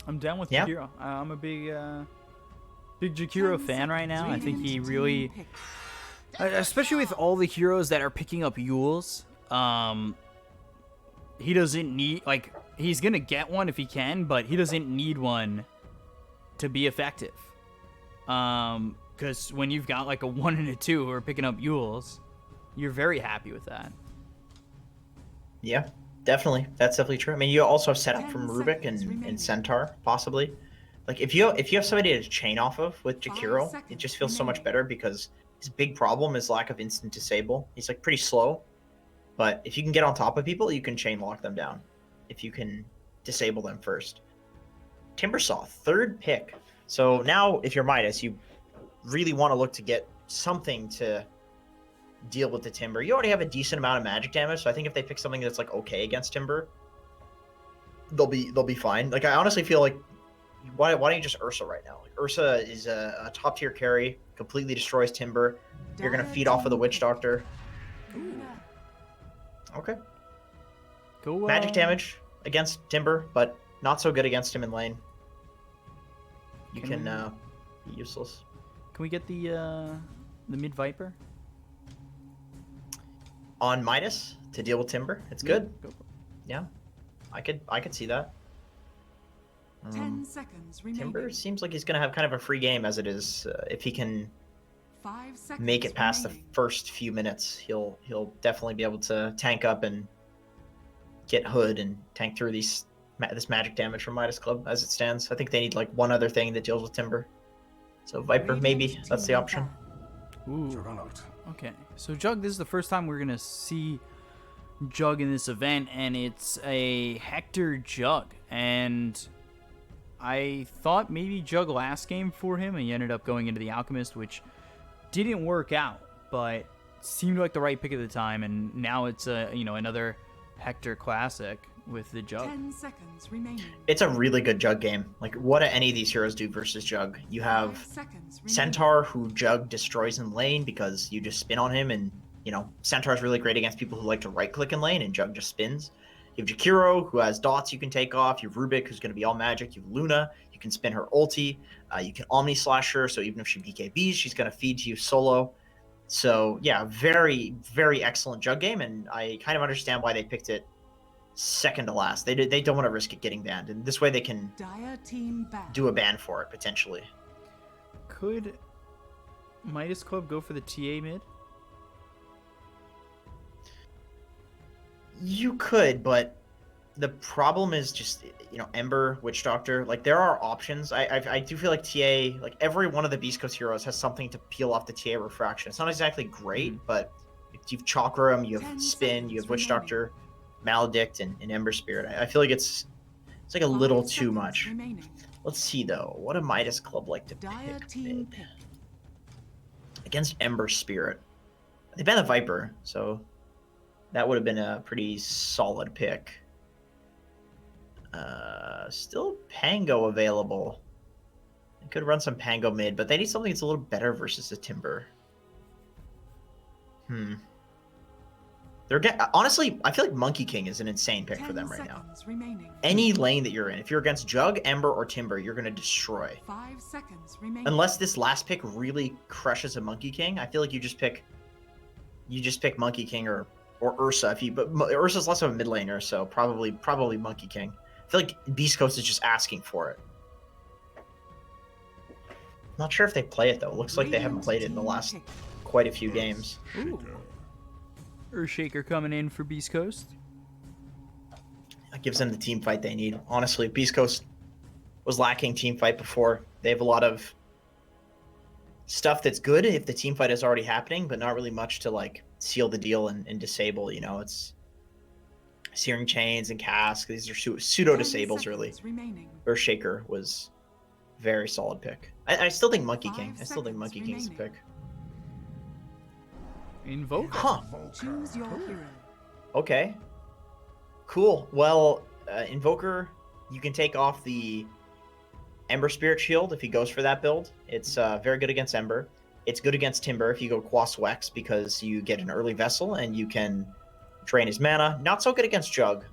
I'm down with Yeah. Jakiro. I'm a big Jakiro fan right now. I think he really, especially with all the heroes that are picking up Yules, he doesn't need, like, he's gonna get one if he can, but he doesn't need one to be effective. Because when you've got like a 1 and a 2 who are picking up Yules, you're very happy with that. Yeah, definitely. That's definitely true. I mean, you also have set up from Rubik and Centaur, possibly. Like if you have somebody to chain off of with Jakiro, it just feels so much better because his big problem is lack of instant disable. He's like pretty slow, but if you can get on top of people, you can chain lock them down. If you can disable them first. Timbersaw, third pick. So now, if you're Midas, you really want to look to get something to deal with the Timber. You already have a decent amount of magic damage, so I think if they pick something that's like okay against Timber, they'll be fine. Like I honestly feel like why don't you just Ursa right now? Like Ursa is a top tier carry, completely destroys Timber. You're gonna feed off of the Witch Doctor. Ooh. Okay. Go. Magic damage against Timber, but not so good against him in lane. You can be useless. Can we get the mid Viper On Midas to deal with Timber? It's good. Go. Yeah, I could see that. 10 seconds remaining. Timber seems like he's gonna have kind of a free game as it is. If he can 5 seconds make it past remaining. the first few minutes, he'll definitely be able to tank up and get Hood and tank through this magic damage from Midas Club as it stands. I think they need like one other thing that deals with Timber. So Viper, maybe that's the option. Ooh. Okay, so Jug, this is the first time we're gonna see Jug in this event, and it's a Hector Jug. And I thought maybe Jug last game for him, and he ended up going into the Alchemist, which didn't work out, but seemed like the right pick at the time. And now it's another Hector classic with the Jug. 10 seconds remaining. It's a really good Jug game. Like, what do any of these heroes do versus Jug? You have 5 seconds remaining. Centaur, who Jug destroys in lane because you just spin on him, and Centaur's really great against people who like to right-click in lane, and Jug just spins. You have Jakiro, who has dots you can take off. You have Rubik, who's going to be all magic. You have Luna, you can spin her ulti. You can Omni Slash her, so even if she BKBs, she's going to feed to you solo. So, yeah, very, very excellent Jug game, and I kind of understand why they picked it second to last. They don't want to risk it getting banned, and this way they can Dire team back. do a ban for it, potentially. Could Midas Club go for the TA mid? You could, but the problem is just Ember, Witch Doctor. Like there are options. I do feel like TA, like every one of the Beast Coast heroes has something to peel off the TA refraction. It's not exactly great, but you've Chakram, you have Spin, you have Witch Doctor, Maledict, and Ember Spirit. I feel like it's like a little too much. Remaining. Let's see though. What a Midas Club like to Dire pick team mid? pick. Against Ember Spirit? They banned the Viper, so that would have been a pretty solid pick. Still Pango available. They could run some Pango mid, but they need something that's a little better versus the Timber. Honestly, I feel like Monkey King is an insane pick for them right now. Remaining. Any lane that you're in, if you're against Jug, Ember, or Timber, you're going to destroy. 5 seconds remaining. Unless this last pick really crushes a Monkey King, I feel like you just pick Monkey King or Ursa. But Ursa's less of a mid laner, so probably Monkey King. I feel like Beast Coast is just asking for it. I'm not sure if they play it though. It looks like they haven't played it in the last quite a few games. Ooh. Earthshaker coming in for Beast Coast. That gives them the team fight they need. Honestly, Beast Coast was lacking team fight before. They have a lot of stuff that's good if the team fight is already happening, but not really much to like seal the deal and disable. It's Searing Chains and Cask. These are pseudo disables really. Earthshaker was very solid pick. I still think Monkey King. I still think Monkey King's the pick. Invoker. Huh. Choose your hero. Okay. Cool. Well, Invoker, you can take off the Ember Spirit Shield if he goes for that build. It's very good against Ember. It's good against Timber if you go Quas Wex because you get an early Vessel and you can drain his mana. Not so good against Jug,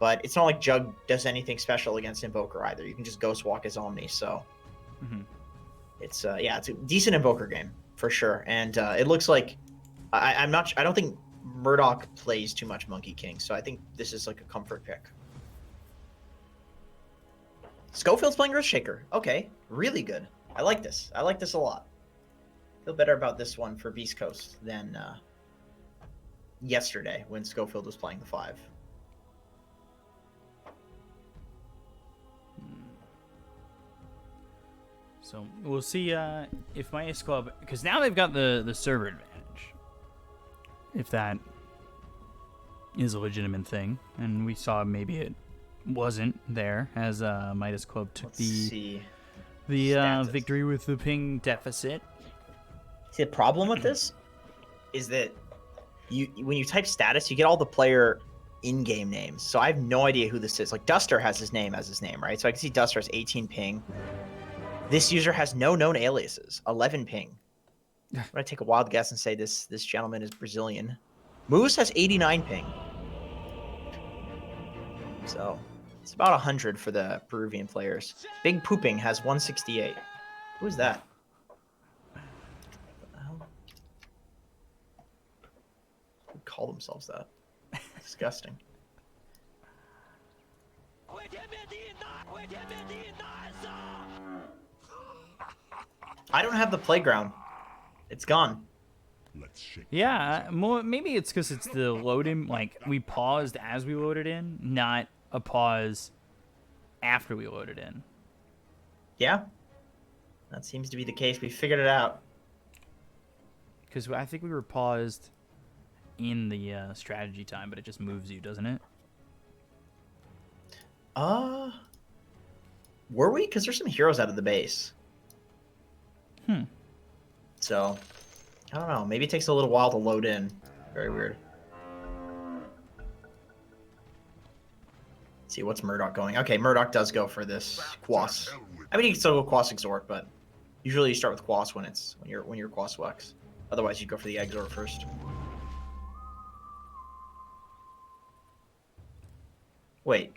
But it's not like Jug does anything special against Invoker either. You can just Ghost Walk his Omni, so it's it's a decent Invoker game for sure. And it looks like I don't think Murdoch plays too much Monkey King, so I think this is like a comfort pick. Schofield's playing Earthshaker. Okay, really good. I like this. I like this a lot. Feel better about this one for Beast Coast than yesterday when Schofield was playing the 5. So we'll see if Midas Club, because now they've got the server advantage, if that is a legitimate thing, and we saw maybe it wasn't there as Midas Club took the victory with the ping deficit. See, the problem with this is that when you type status, you get all the player in-game names. So I have no idea who this is. Like Duster has his name as his name, right? So I can see Duster has 18 ping. This user has no known aliases, 11 ping. I'm gonna take a wild guess and say this gentleman is Brazilian. Moose has 89 ping. So it's about 100 for the Peruvian players. Big Pooping has 168. Who is that? What the hell? Who would call themselves that? Disgusting. I don't have the playground. It's gone. Yeah, maybe it's because it's the load-in. Like, we paused as we loaded in, not a pause after we loaded in. Yeah, that seems to be the case. We figured it out. Because I think we were paused in the strategy time, but it just moves you, doesn't it? Were we? Because there's some heroes out of the base. So, I don't know. Maybe it takes a little while to load in. Very weird. Let's see, what's Murdoch going? Okay, Murdoch does go for this Quas. I mean, you can still go Quas Exort, but usually you start with Quas when you're Quas Wex. Otherwise, you go for the Exort first. Wait.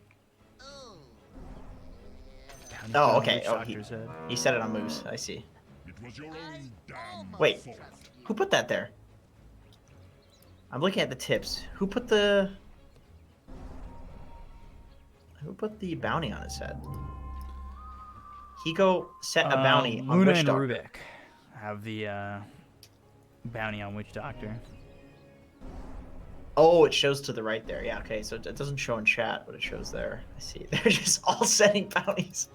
Oh, okay. Oh, he said it on Moose. I see. Wait, who put that there? I'm looking at the tips. Who put the bounty on his head? Hiko set a bounty on Luna Witch and Doctor. Rubik have the bounty on Witch Doctor. Oh, it shows to the right there. Yeah, okay. So it doesn't show in chat, but it shows there. I see. They're just all setting bounties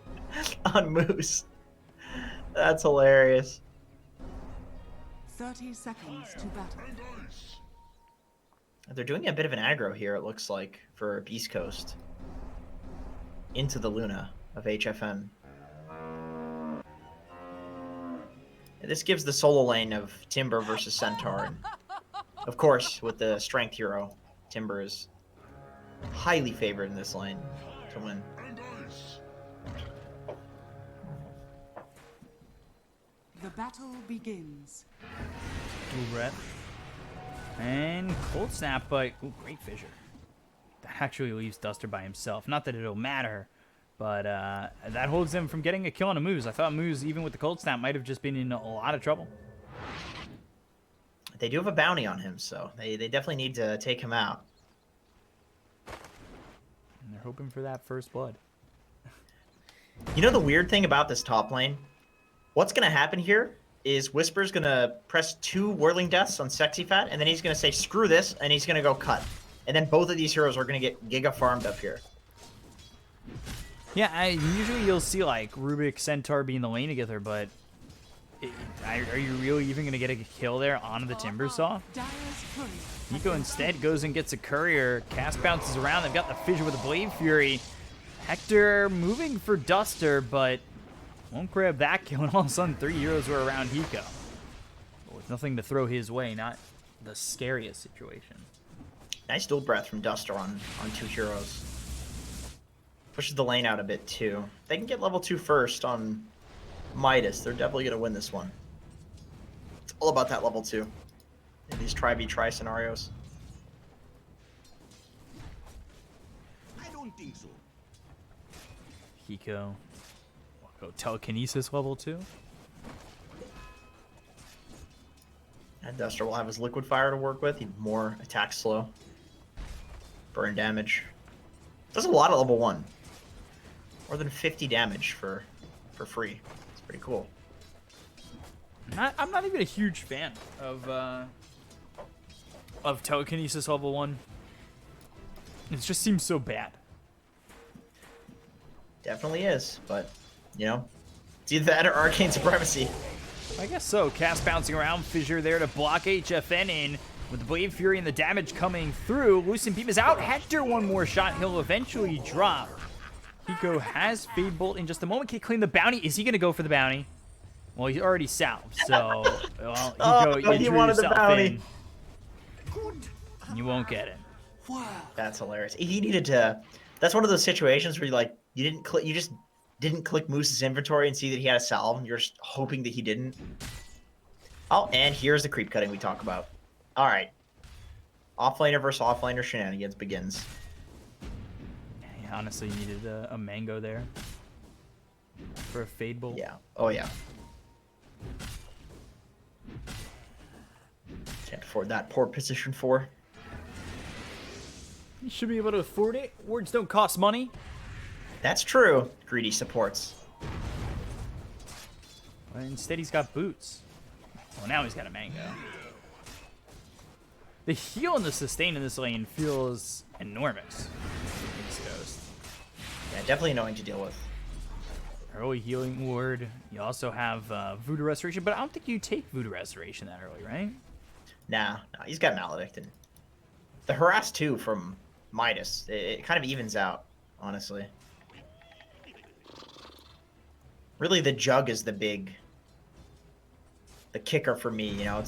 on Moose. That's hilarious. 30 seconds to battle. They're doing a bit of an aggro here, it looks like, for Beast Coast. Into the Luna of HFN. And this gives the solo lane of Timber versus Centaur. And of course, with the strength hero, Timber is highly favored in this lane to win. The battle begins. Ooh, Brett. And Cold Snap, but ooh, great fissure. That actually leaves Duster by himself. Not that it'll matter, but that holds him from getting a kill on a Moose. I thought Moose, even with the Cold Snap, might have just been in a lot of trouble. They do have a bounty on him, so they definitely need to take him out. And they're hoping for that first blood. You know the weird thing about this top lane? What's going to happen here is Whisper's going to press 2 Whirling Deaths on Sexy Fat, and then he's going to say, screw this, and he's going to go cut. And then both of these heroes are going to get giga farmed up here. Yeah, usually you'll see, like, Rubik, Centaur be in the lane together, but are you really even going to get a kill there on the Timber Saw? Nico instead goes and gets a Courier. Cast bounces around. They've got the fissure with the Blade Fury. Hector moving for Duster, but won't grab that kill, and all of a sudden 3 heroes were around Hiko. But with nothing to throw his way, not the scariest situation. Nice dual breath from Duster on 2 heroes. Pushes the lane out a bit too. They can get level 2 first on Midas. They're definitely going to win this one. It's all about that level 2 in these try-v-try scenarios. Hiko. Go telekinesis level 2. And Duster will have his liquid fire to work with. Even more attack slow. Burn damage. Does a lot at level 1. More than 50 damage for free. It's pretty cool. I'm not even a huge fan of telekinesis level 1. It just seems so bad. Definitely is, but you know, it's either that or arcane supremacy. I guess so. Cast bouncing around, Fissure there to block HFN in. With the Blade Fury and the damage coming through, Lucent Beam is out. Hector, one more shot. He'll eventually drop. Hiko has Fade Bolt in just a moment. Can he claim the bounty? Is he going to go for the bounty? Well, he's already salved, so... Well, Hiko, you drew yourself in. You won't get it. That's hilarious. He needed to... That's one of those situations where you didn't click... You just didn't click Moose's inventory and see that he had a salve, and you're just hoping that he didn't. Oh, and here's the creep cutting we talk about. All right. Offlaner versus offlaner shenanigans begins. Yeah, honestly, you needed a mango there for a Fade Bolt. Yeah. Oh, yeah. Can't afford that. Poor position 4. You should be able to afford it. Words don't cost money. That's true. Greedy supports. Well, instead, he's got boots. Well, now he's got a mango. The heal and the sustain in this lane feels enormous. Beast Coast. Yeah, definitely annoying to deal with. Early healing ward. You also have Voodoo Restoration, but I don't think you take Voodoo Restoration that early, right? Nah, he's got Maledict. And the Harass, too, from Midas. It kind of evens out, honestly. Really, the Jug is the kicker for me. You know,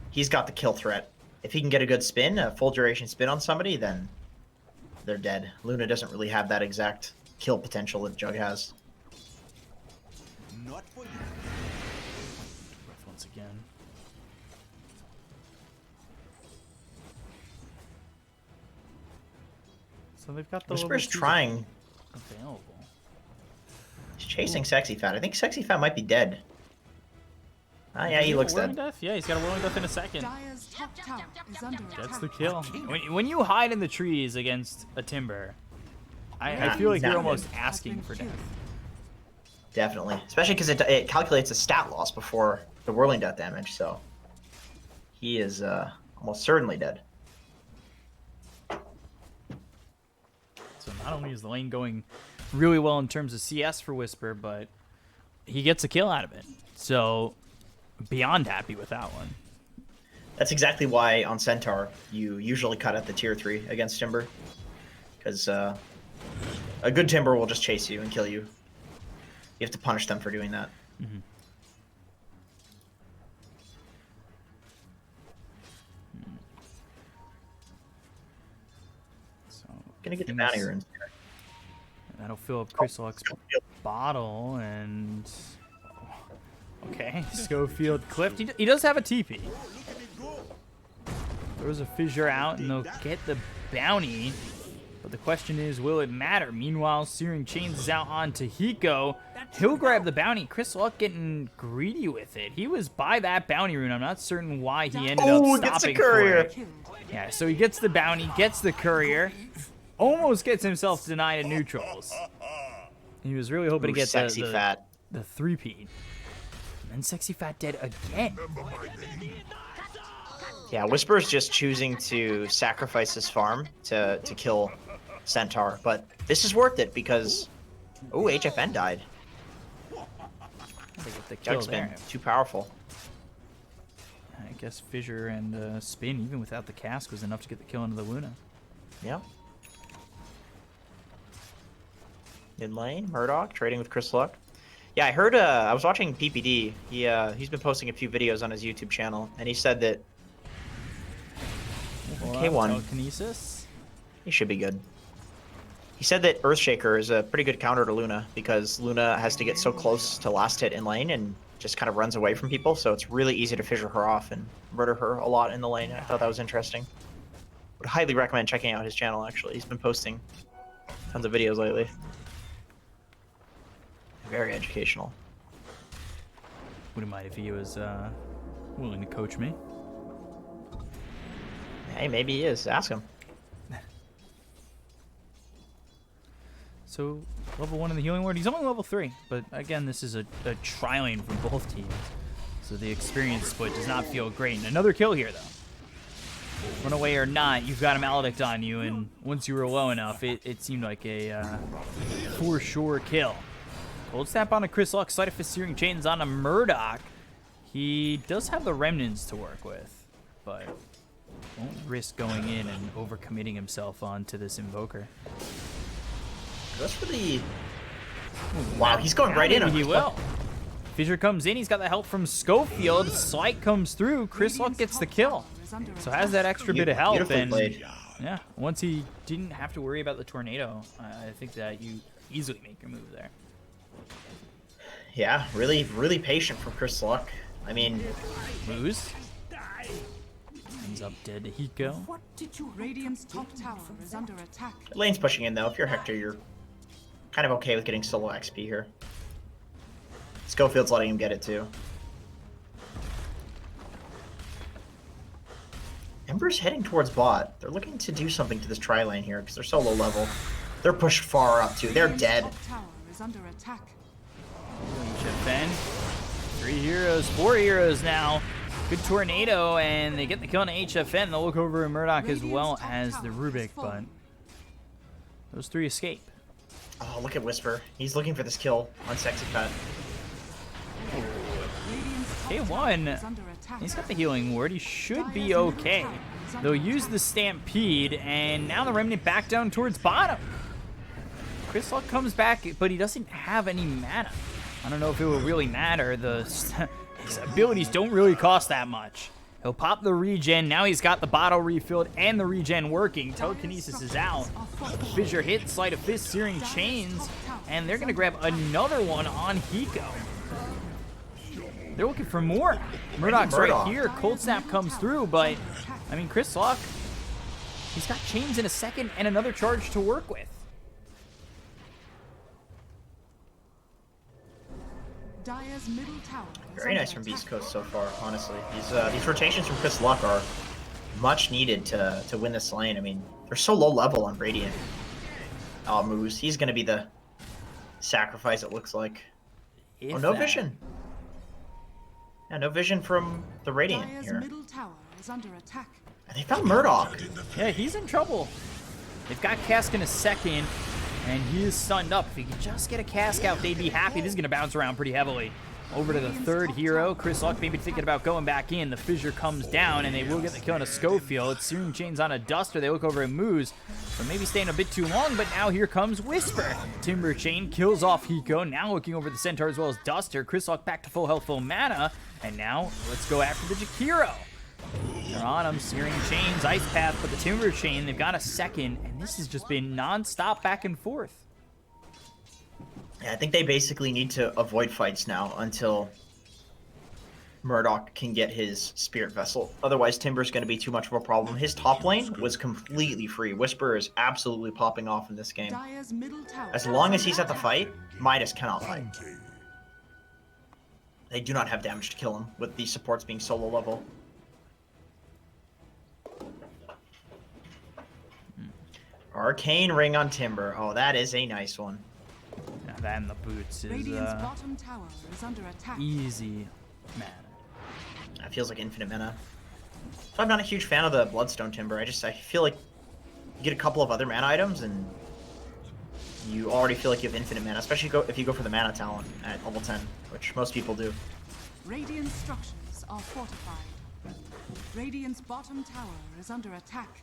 he's got the kill threat. If he can get a good spin, a full duration spin on somebody, then they're dead. Luna doesn't really have that exact kill potential that Jug has. Not for you. Breath once again. So they've got the Whisper's trying. available. He's chasing Sexy Fat. I think Sexy Fat might be dead. Ah, yeah, he looks dead. Death? Yeah, he's got a Whirling Death in a second. Dire's top tower is under That's attack. the kill. When you hide in the trees against a Timber, I feel like Nah. you're almost asking for death. Definitely. Especially because it calculates a stat loss before the Whirling Death damage, so he is almost certainly dead. So not only is the lane going really well in terms of CS for Whisper, but he gets a kill out of it. So beyond happy with that one. That's exactly why on Centaur you usually cut at the tier 3 against Timber. Because a good Timber will just chase you and kill you. You have to punish them for doing that. Mm-hmm. So Gonna get the bounty runes. that'll fill up Chrysalik's bottle and... Okay, Schofield clipped. He does have a TP. Throws a Fissure out and they'll get the bounty. But the question is, will it matter? Meanwhile, Searing Chains is out onto Hiko. He'll grab the bounty. Chris Luck getting greedy with it. He was by that bounty rune. I'm not certain why he ended up stopping for it. Yeah, so he gets the bounty, gets the courier, almost gets himself denied at neutrals. He was really hoping to get Sexy Fat. the 3-peat. And then Sexy Fat dead again. Yeah, Whisper's just choosing to sacrifice his farm to kill Centaur, but this is worth it because... Oh, HFN died. They get the kill Jug's been there. too powerful. I guess Fissure and Spin, even without the cask, was enough to get the kill into the Luna. Yeah. Mid lane, Murdoch trading with Chris Luck. Yeah, I heard. I was watching PPD. He's been posting a few videos on his YouTube channel, and he said that K1. Telekinesis. He should be good. He said that Earthshaker is a pretty good counter to Luna because Luna has to get so close to last hit in lane and just kind of runs away from people, so it's really easy to fissure her off and murder her a lot in the lane. I thought that was interesting. Would highly recommend checking out his channel, actually. He's been posting Tons of videos lately. Very educational. Wouldn't mind if he was willing to coach me. Hey, maybe he is. Ask him. So, level 1 in the healing ward. He's only level 3, but again, this is a tri-lane from both teams. So the experience split does not feel great. And another kill here, though. Run away or not, you've got a Maledict on you, and once you were low enough, it seemed like a for sure kill. Cold Snap on a Chris Luck, Sleight of Fist Searing Chains on a Murdoch. He does have the Remnants to work with, but won't risk going in and overcommitting himself onto this Invoker. That's really... Wow, he's going right in on He will. Fissure comes in, he's got the help from Schofield. Slight comes through, Chris Luck gets the kill. So has that extra bit of help, and yeah, once he didn't have to worry about the tornado, I think that you easily make your move there. Yeah, really, really patient from Chris Luck. I mean, Moose ends up dead to Hiko. Radiant's top tower is under attack. lane's pushing in though. If you're Hector, you're kind of okay with getting solo XP here. Schofield's letting him get it too. Ember's heading towards bot. They're looking to do something to this tri-lane here because they're so low level. They're pushed far up too. They're dead. Top tower is under attack. HFN. 3 heroes, 4 heroes now. Good tornado, and they get the kill on HFN. They'll look over Murdoch as well as the Rubik, but those 3 escape. Oh, look at Whisper. He's looking for this kill on Sexy Cut. K1, he's got the healing ward. He should be okay. They'll use the Stampede, and now the Remnant back down towards bottom. Chris Luck comes back, but he doesn't have any mana. I don't know if it will really matter. His abilities don't really cost that much. He'll pop the regen. Now he's got the bottle refilled and the regen working. Telekinesis is out. Fissure hits, Sleight of Fist, Searing Chains, and they're going to grab another one on Hiko. They're looking for more. Murdoch's right here. Cold Snap comes through, but, I mean, Chris Luck, he's got chains in a second and another charge to work with. Dire's middle tower is Very nice from Beast Coast so far, honestly. These rotations from Chris Luck are much needed to win this lane. I mean, they're so low level on Radiant. Oh, Moose. He's going to be the sacrifice, it looks like. Oh, no vision. Yeah, no vision from the Radiant Dire's here. middle tower is under attack. And they found Murdoch. Yeah, he's in trouble. They've got Cask in a second, and he is stunned up. If he could just get a Cask out, they'd be happy. This is going to bounce around pretty heavily. Over to the third hero. Chris Luck maybe thinking about going back in. The Fissure comes down, and they will get the kill on a Schofield. It's Searing Chains on a Duster. They look over at Moose, but maybe staying a bit too long, but now here comes Whisper. Timber Chain kills off Hiko. Now looking over the Centaur as well as Duster. Chris Luck back to full health, full mana, and now let's go after the Jakiro. They're on him. Searing Chains, Ice Path, but the Timber Chain, they've got a second, and this has just been non-stop back and forth. Yeah, I think they basically need to avoid fights now until Murdoch can get his Spirit Vessel. Otherwise, Timber's going to be too much of a problem. His top lane was completely free. Whisper is absolutely popping off in this game. Dire's middle tower. As long as he's at the fight, Midas cannot fight. They do not have damage to kill him, with the supports being solo level. Arcane Ring on Timber. Oh, that is a nice one. Now that and the boots is Radiant's bottom tower is under attack. easy mana. That feels like infinite mana. So I'm not a huge fan of the Bloodstone Timber. I feel like you get a couple of other mana items and you already feel like you have infinite mana, especially if you go for the mana talent at level 10, which most people do. Radiant structures are fortified. Radiant's bottom tower is under attack.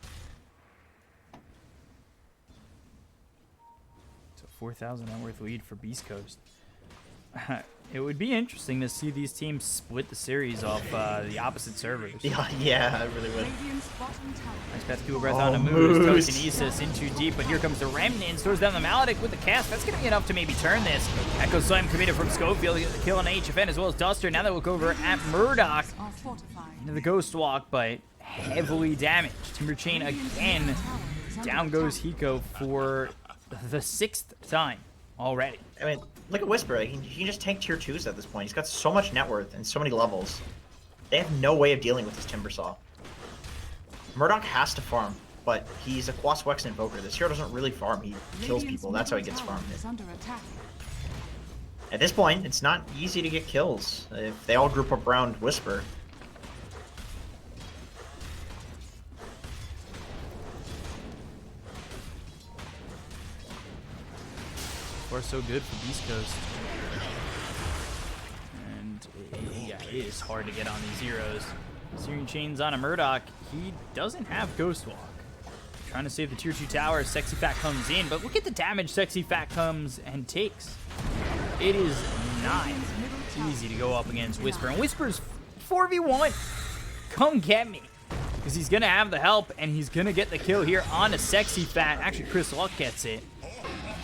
So 4,000 net worth lead for Beast Coast. It would be interesting to see these teams split the series off the opposite servers. Yeah, I really would. Radiant's bottom tower. Nice pass, People Breath Oh, on a Moose. Moose. Telekinesis in too deep, but here comes the Remnant. Throws down the Maledict with the cast. That's going to be enough to maybe turn this. Echo Slam committed from Schofield. Get the kill on HFN as well as Duster. Now they look over at Murdoch. Are fortified. Into the Ghost Walk, but heavily damaged. Timber Chain again. Down goes Hiko for the 6th time already. I mean, look at Whisper. He can just tank tier 2s at this point. He's got so much net worth and so many levels. They have no way of dealing with this Timbersaw. Murdoch has to farm, but he's a Quaswex Invoker. This hero doesn't really farm. He kills people. That's how he gets farmed. At this point, it's not easy to get kills if they all group up around Whisper. Far so good for Beast Coast. And yeah, it is hard to get on these heroes. Searing Chains on a Murdoch. He doesn't have Ghost Walk. Trying to save the tier 2 tower as Sexy Fat comes in, but look at the damage Sexy Fat comes and takes. It is not easy to go up against Whisper. And Whisper's 4v1. Come get me. Because he's going to have the help, and he's going to get the kill here on a Sexy Fat. Actually, Chris Luck gets it.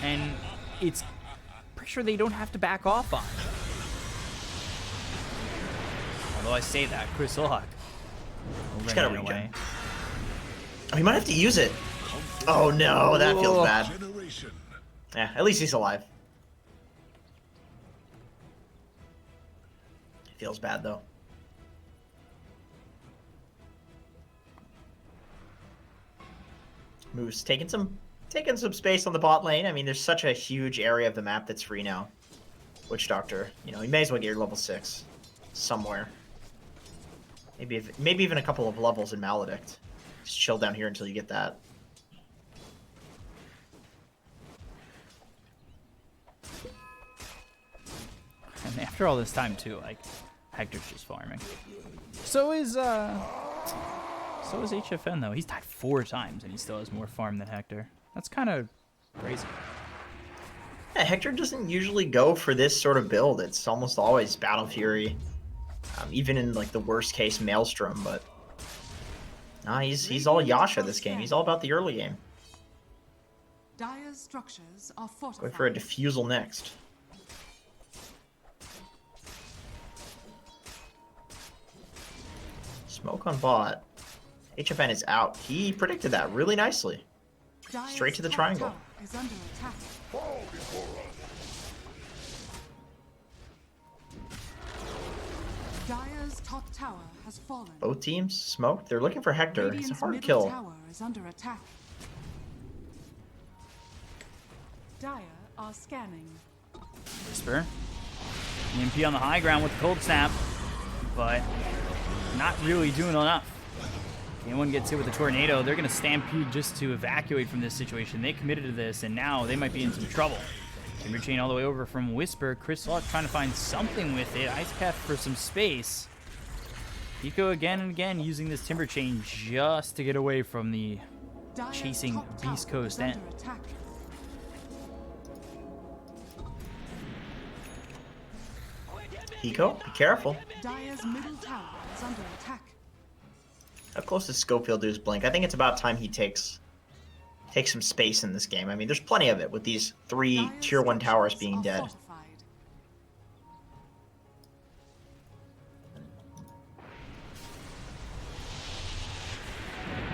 And it's pretty sure they don't have to back off on. Although I say that, Chris Luck. He's got a regen. Oh, he might have to use it. Oh no, that feels bad. Yeah, at least he's alive. Feels bad though. Moose taking some space on the bot lane. I mean, there's such a huge area of the map that's free now. Witch Doctor, you know, you may as well get your level 6 somewhere. Maybe even a couple of levels in Maledict. Just chill down here until you get that. And after all this time too, like, Hector's just farming. So is HFN though. He's died 4 times and he still has more farm than Hector. That's kind of crazy. Yeah, Hector doesn't usually go for this sort of build. It's almost always Battle Fury. Even in like the worst case Maelstrom, but nah, he's all Yasha this game. He's all about the early game. Dire's structures are fortified. Going for a defusal next. Smoke on bot. HFN is out. He predicted that really nicely. Straight to the triangle. Is under attack. Dire's top tower has fallen. Both teams smoked. They're looking for Hector. Radiant's It's a hard middle kill. Tower is under attack. Dire are scanning. Whisper. EMP on the high ground with the cold snap, but not really doing enough. Anyone gets hit with a tornado, they're going to stampede just to evacuate from this situation. They committed to this, and now they might be in some trouble. Timber Chain all the way over from Whisper. Chris Luck trying to find something with it. Ice Path for some space. Bkop again and again using this Timber Chain just to get away from the chasing Beast Coast end. Bkop, be careful. Dire's middle tower is under attack. How close does Schofield do his blink? I think it's about time he takes some space in this game. I mean, there's plenty of it with these 3 tier 1 towers being dead.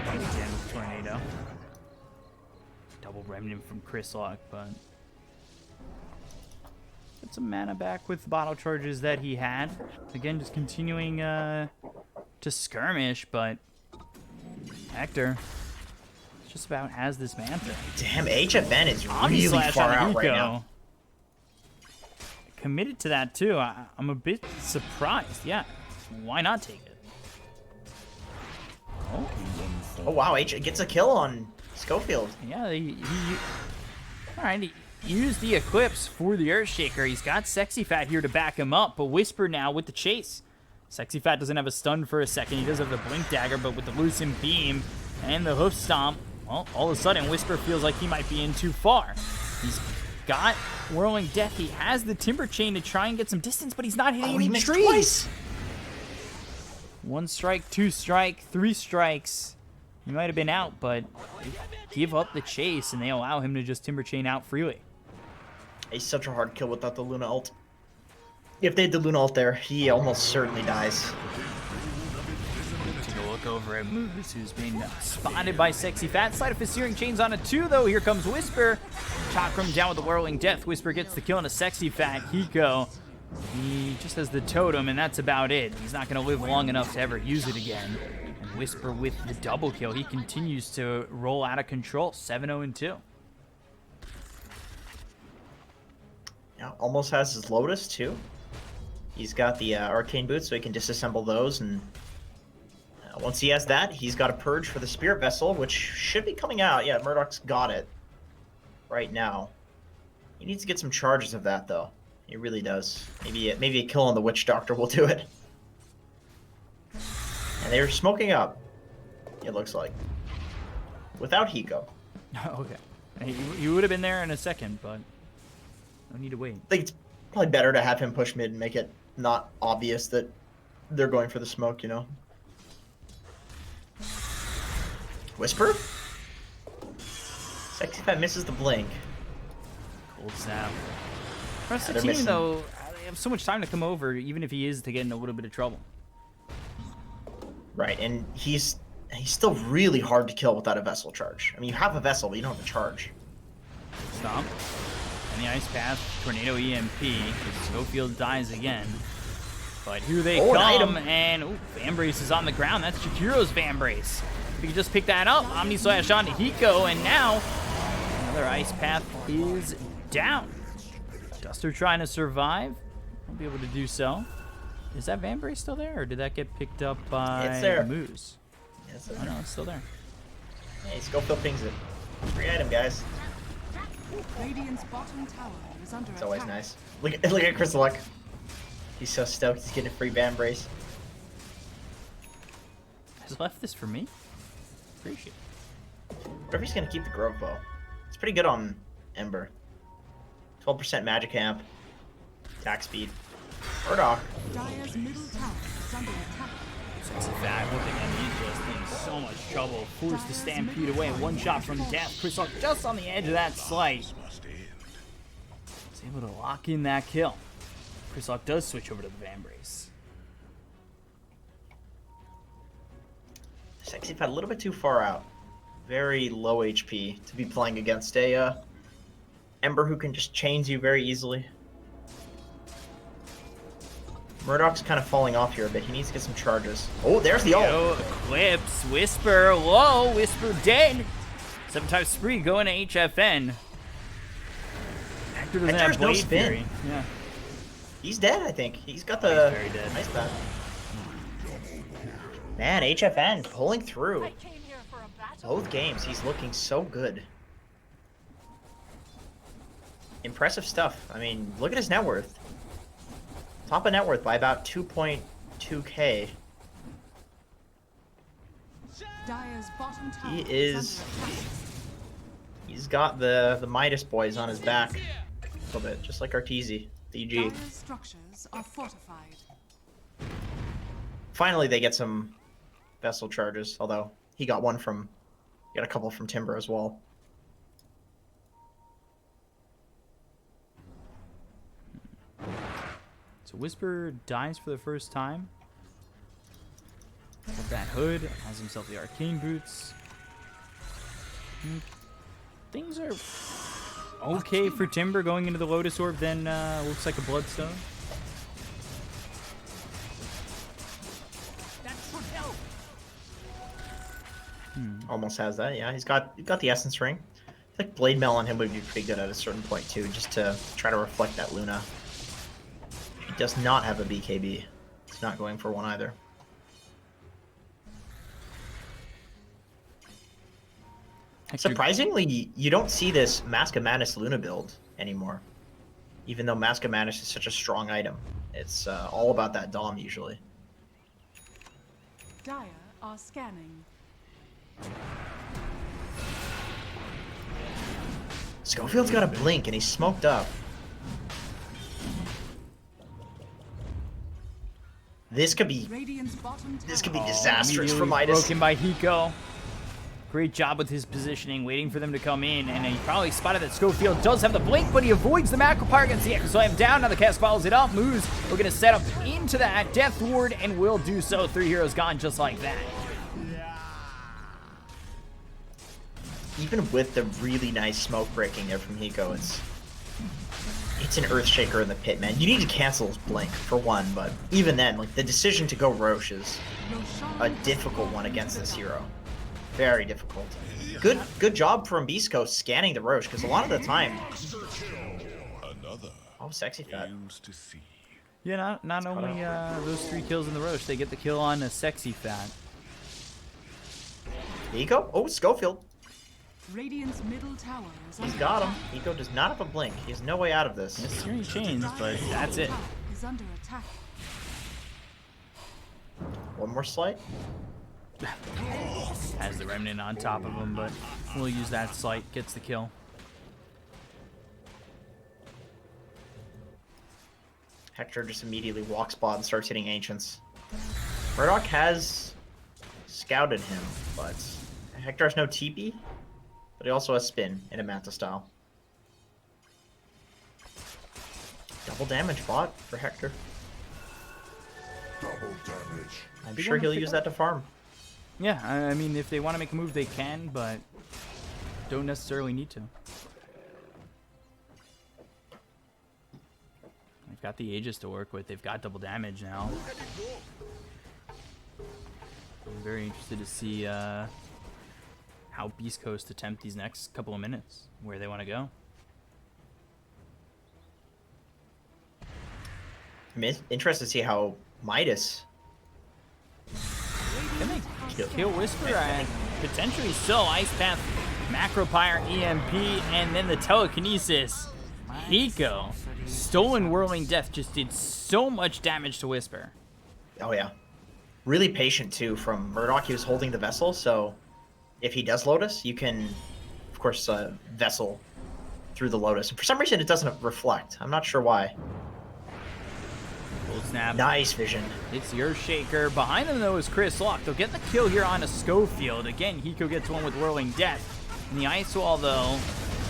Again with tornado. Double remnant from Chris Luck, but get some mana back with the bottle charges that he had. Again, just continuing to skirmish, but Hector just about has this Mantha. Damn, HFN is really far out right now. Committed to that too. I'm a bit surprised. Yeah, why not take it? Oh wow, H gets a kill on Schofield. Yeah, all right. He used the Eclipse for the Earthshaker. He's got Sexy Fat here to back him up, but Whisper now with the chase. Sexy Fat doesn't have a stun for a second. He does have the Blink Dagger, but with the Lucent Beam and the Hoof Stomp, well, all of a sudden, Whisper feels like he might be in too far. He's got Whirling Death. He has the Timber Chain to try and get some distance, but he's not hitting any trees. Twice. 1 strike, 2 strike, 3 strikes. He might have been out, but they give up the chase, and they allow him to just Timber Chain out freely. He's such a hard kill without the Luna ult. If they had the Luna ult there, he almost certainly dies. Take a look over for Moose, who's been spotted by Sexy Fat. Sleight of Fist Searing Chains on a 2, though. Here comes Whisper. Chakram down with the Whirling Death. Whisper gets the kill on a Sexy Fat. Hiko, he just has the totem, and that's about it. He's not going to live long enough to ever use it again. And Whisper with the double kill. He continues to roll out of control. 7-0-2. Yeah, almost has his Lotus, too. He's got the Arcane Boots, so he can disassemble those, and once he has that, he's got a Purge for the Spirit Vessel, which should be coming out. Yeah, Murdoch's got it right now. He needs to get some charges of that, though. He really does. Maybe a kill on the Witch Doctor will do it. And they're smoking up, it looks like. Without Hiko. Okay. You would have been there in a second, but no need to wait. I think it's probably better to have him push mid and make it not obvious that they're going for the smoke, you know? Whisper? Sexy Fat misses the blink. Cold snap. The rest of the team, though, they have so much time to come over, even if he is to get in a little bit of trouble. Right, and he's still really hard to kill without a Vessel charge. I mean, you have a Vessel, but you don't have a charge. Stomp. And the Ice Path, Tornado EMP, because Schofield dies again. But here they come, and Vambrace is on the ground. That's Jakiro's Vambrace. If he can just pick that up, Omni Slash onto Hiko, and now another Ice Path is down. Duster trying to survive. Won't be able to do so. Is that Vambrace still there, or did that get picked up by Moose? Yes, oh, no, it's still there. Hey, Schofield pings it. Free item, guys. Radiant's bottom tower is under it's always nice. Look at Chris Luck. He's so stoked he's getting a free Vambrace. Has left this for me? Appreciate it. Whatever he's gonna keep the Grove Bow. It's pretty good on Ember. 12% magic amp. Attack speed. Murdoch. Dire's middle tower is under attack. Sexy Fat looking at me just in so much trouble. Forced to stampede away. One shot from death. Chris Luck just on the edge of that slice. He's able to lock in that kill. Chris Luck does switch over to the Vambrace. Sexy Fat a little bit too far out. Very low HP to be playing against a Ember who can just chains you very easily. Murdoch's kind of falling off here a bit. He needs to get some charges. Oh, there's the ult. Eclipse, Whisper, whoa, Whisper dead. 7-time spree going to HFN. Hector doesn't have Blade Fury. Yeah. He's dead, I think. He's got the Ice Path. Man, HFN pulling through. Both games, he's looking so good. Impressive stuff. I mean, look at his net worth. Top of net worth by about 2.2k. He's got the Midas boys on his back a little bit, just like Arteezy, DG. Structures are fortified. Finally, they get some Vessel charges, although he got a couple from Timber as well. So Whisper dies for the first time. With that hood, has himself the Arcane Boots. Things are okay for Timber going into the Lotus Orb, then looks like a Bloodstone. Almost has that, yeah. He's got the Essence Ring. I think Blade Mail on him would be pretty good at a certain point too, just to try to reflect that Luna. He does not have a BKB. He's not going for one either. Surprisingly, you don't see this Mask of Madness Luna build anymore. Even though Mask of Madness is such a strong item. It's all about that Dom usually. Dire are scanning. Schofield's got a blink and he's smoked up. This could be disastrous for Midas. Broken by Hiko. Great job with his positioning, waiting for them to come in, and he probably spotted that Schofield does have the blink, but he avoids the macro power against the Echo Slam down. Now the cast follows it up. Moose are going to set up into that Death Ward and will do so. 3 heroes gone just like that. even with the really nice smoke breaking there from Hiko, it's an Earthshaker in the pit, man. You need to cancel his blink for one, but even then, like the decision to go Roche is a difficult one against this hero. Very difficult. Good job from Beast Coast scanning the Roche, because a lot of the time. Oh, sexy fat. Yeah, not only those 3 kills in the Roche, they get the kill on a sexy fat. Hiko? Oh, Schofield. Radiant's middle tower is He's got him. Hiko does not have a blink. He has no way out of this. It's three chains, but that's it. Is under attack. One more slight. Has the remnant on top of him, but we'll use that slight. Gets the kill. Hector just immediately walks bot and starts hitting Ancients. Murdoch has scouted him, but Hector has no TP, but he also has spin in a Manta style. Double damage bot for Hector. Double damage. I'm sure he'll use that to farm. Yeah, I mean, if they want to make a move, they can, but don't necessarily need to. They've got the Aegis to work with. They've got double damage now. I'm very interested to see how Beast Coast attempt these next couple of minutes, where they want to go. I'm interested to see how Midas Can they kill Whisper? Potentially so. Ice Path, Macropyre, EMP, and then the Telekinesis. Hiko. Stolen Whirling Death just did so much damage to Whisper. Oh yeah. Really patient too from Murdoch. He was holding the Vessel, so if he does Lotus, you can, of course, Vessel through the Lotus. And for some reason, it doesn't reflect. I'm not sure why. Full snap. Nice vision. It's your Shaker. Behind them, though, is Chris Locke. They'll get the kill here on a Schofield. Again, Hiko gets one with Whirling Death. In the Ice Wall, though,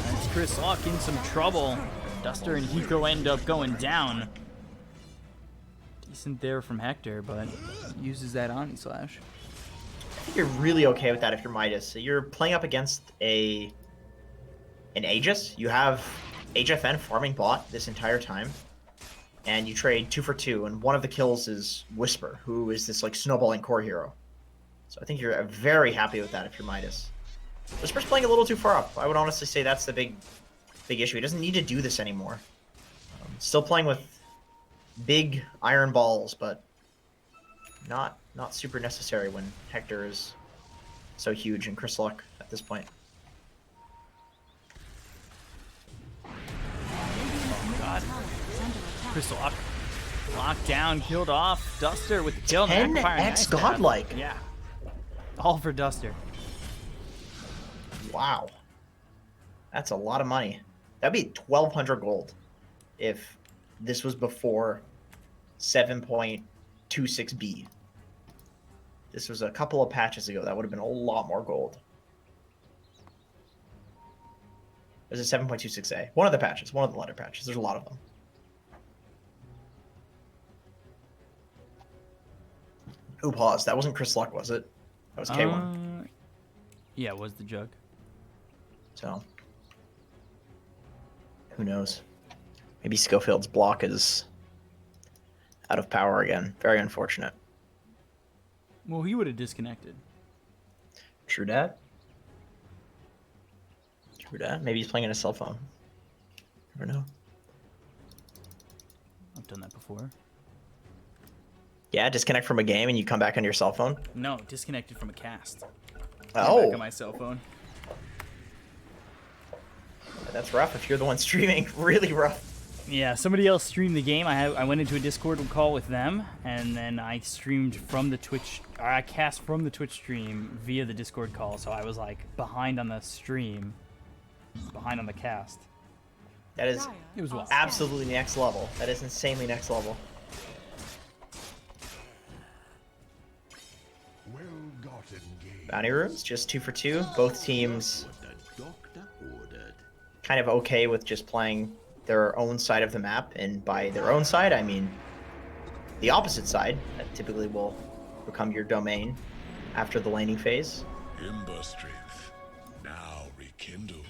that's Chris Locke in some trouble. Duster and Hiko end up going down. Decent there from Hector, but uses that Omni Slash. I think you're really okay with that if you're Midas. So you're playing up against an Aegis. You have HFN farming bot this entire time, and you trade 2 for 2, and one of the kills is Whisper, who is this like snowballing core hero. So I think you're very happy with that if you're Midas. Whisper's playing a little too far up. I would honestly say that's the big issue. He doesn't need to do this anymore. Still playing with big iron balls, but not super necessary when Hector is so huge and Chris Luck at this point. Oh god. Chris Locke. Locked down, killed off. Duster with the kill. 10x godlike. Yeah. All for Duster. Wow. That's a lot of money. That'd be 1,200 gold if this was before 7.26B. This was a couple of patches ago. That would have been a lot more gold. There's a 7.26A. One of the patches. One of the letter patches. There's a lot of them. Who paused? That wasn't Chris Luck, was it? That was K1. Yeah, it was the Jug. So, who knows? Maybe Schofield's block is out of power again. Very unfortunate. Well, he would have disconnected. True dat. True dat. Maybe he's playing on his cell phone. Never know. I've done that before. Yeah, disconnect from a game and you come back on your cell phone? No, disconnected from a cast. Oh. Back on my cell phone. That's rough if you're the one streaming. Really rough. Yeah, somebody else streamed the game. I went into a Discord call with them, and then I streamed from the Twitch. Or I cast from the Twitch stream via the Discord call, so I was like behind on the stream, behind on the cast. That is It was wild. absolutely next level. That is insanely next level. Bounty rooms, just 2 for 2. Both teams kind of okay with just playing their own side of the map, and by their own side, I mean the opposite side. That typically will become your domain after the laning phase. Ember strength now reach. kindled.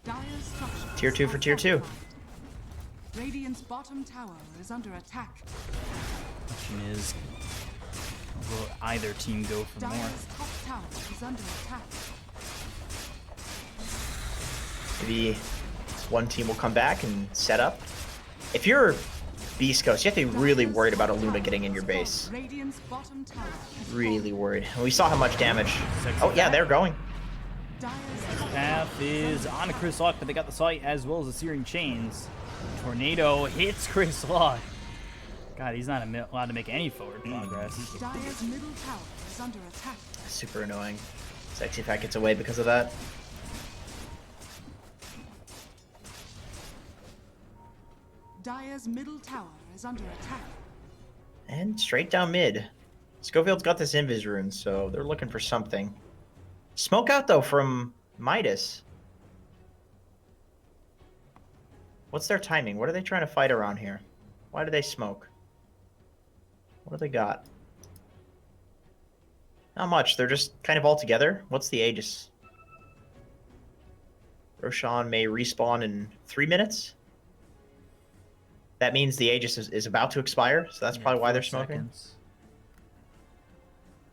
Dire's structures Tier 2 are for tier 2. fortified. Radiant's bottom tower is under attack. Question is, will either team go for more? Dire's top tower is under attack. Maybe one team will come back and set up. If you're Beast Coast, you have to be really worried about a Luna getting in your base. Radiant's bottom tower is Really worried. And we saw how much damage. Oh, yeah, they're going. Dire's top Path is on Chris Lock, but they got the sight as well as the Searing Chains. Tornado hits Chris Lock. God, he's not allowed to make any forward progress. Dire's middle tower is under attack. Super annoying. Sexy Fat gets away because of that. Dire's middle tower is under attack. And straight down mid. Scofield's got this Invis rune, so they're looking for something. Smoke out, though, from Midas. What's their timing? What are they trying to fight around here? Why do they smoke? What do they got? Not much. They're just kind of all together. What's the Aegis? Roshan may respawn in 3 minutes. That means the Aegis is about to expire, so that's probably why they're smoking. Seconds.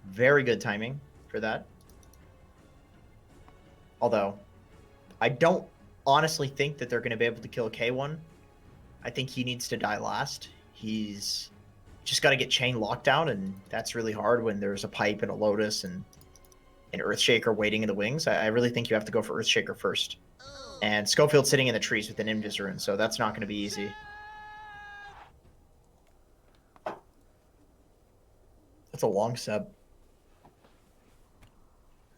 Very good timing for that. Although, I don't honestly think that they're going to be able to kill K1. I think he needs to die last. He's just got to get chain lockdown, and that's really hard when there's a pipe and a Lotus and an Earthshaker waiting in the wings. I really think you have to go for Earthshaker first. And Scofield's sitting in the trees with an Invis rune, so that's not going to be easy. That's a long sub.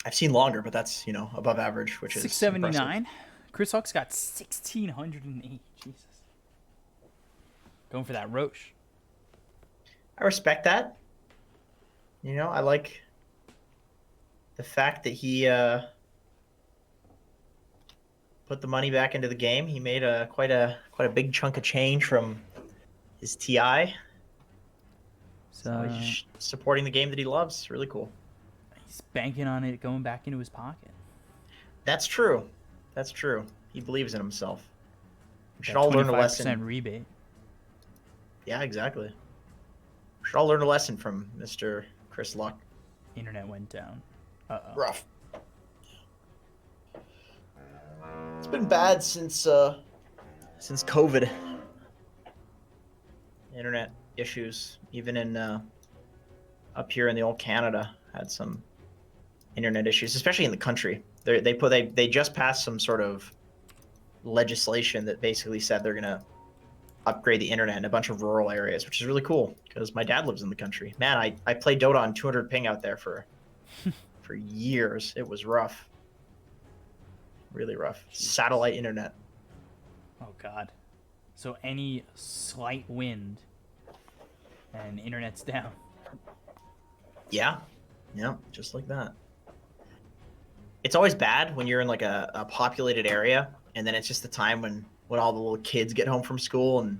I've seen longer, but that's, you know, above average, which is 679. impressive. Chris Hawk's got 1,608. Jesus. Going for that Roche. I respect that. You know, I like the fact that he put the money back into the game. He made quite a big chunk of change from his TI. So he's just supporting the game that he loves. Really cool. He's banking on it going back into his pocket. That's true. That's true. He believes in himself. We should That all learn a 25% lesson. rebate. Yeah, exactly. We should all learn a lesson from Mr. Chris Luck. Internet went down. Uh-oh. Rough. It's been bad since COVID. Internet issues, even in up here in the old Canada, had some internet issues, especially in the country. They just passed some sort of legislation that basically said they're gonna upgrade the internet in a bunch of rural areas, which is really cool because my dad lives in the country. Man, I played Dota on 200 ping out there for years. It was rough. Really rough. Satellite internet. Oh, God. So any slight wind and internet's down. Yeah. Yeah, just like that. It's always bad when you're in like a populated area, and then it's just the time when all the little kids get home from school and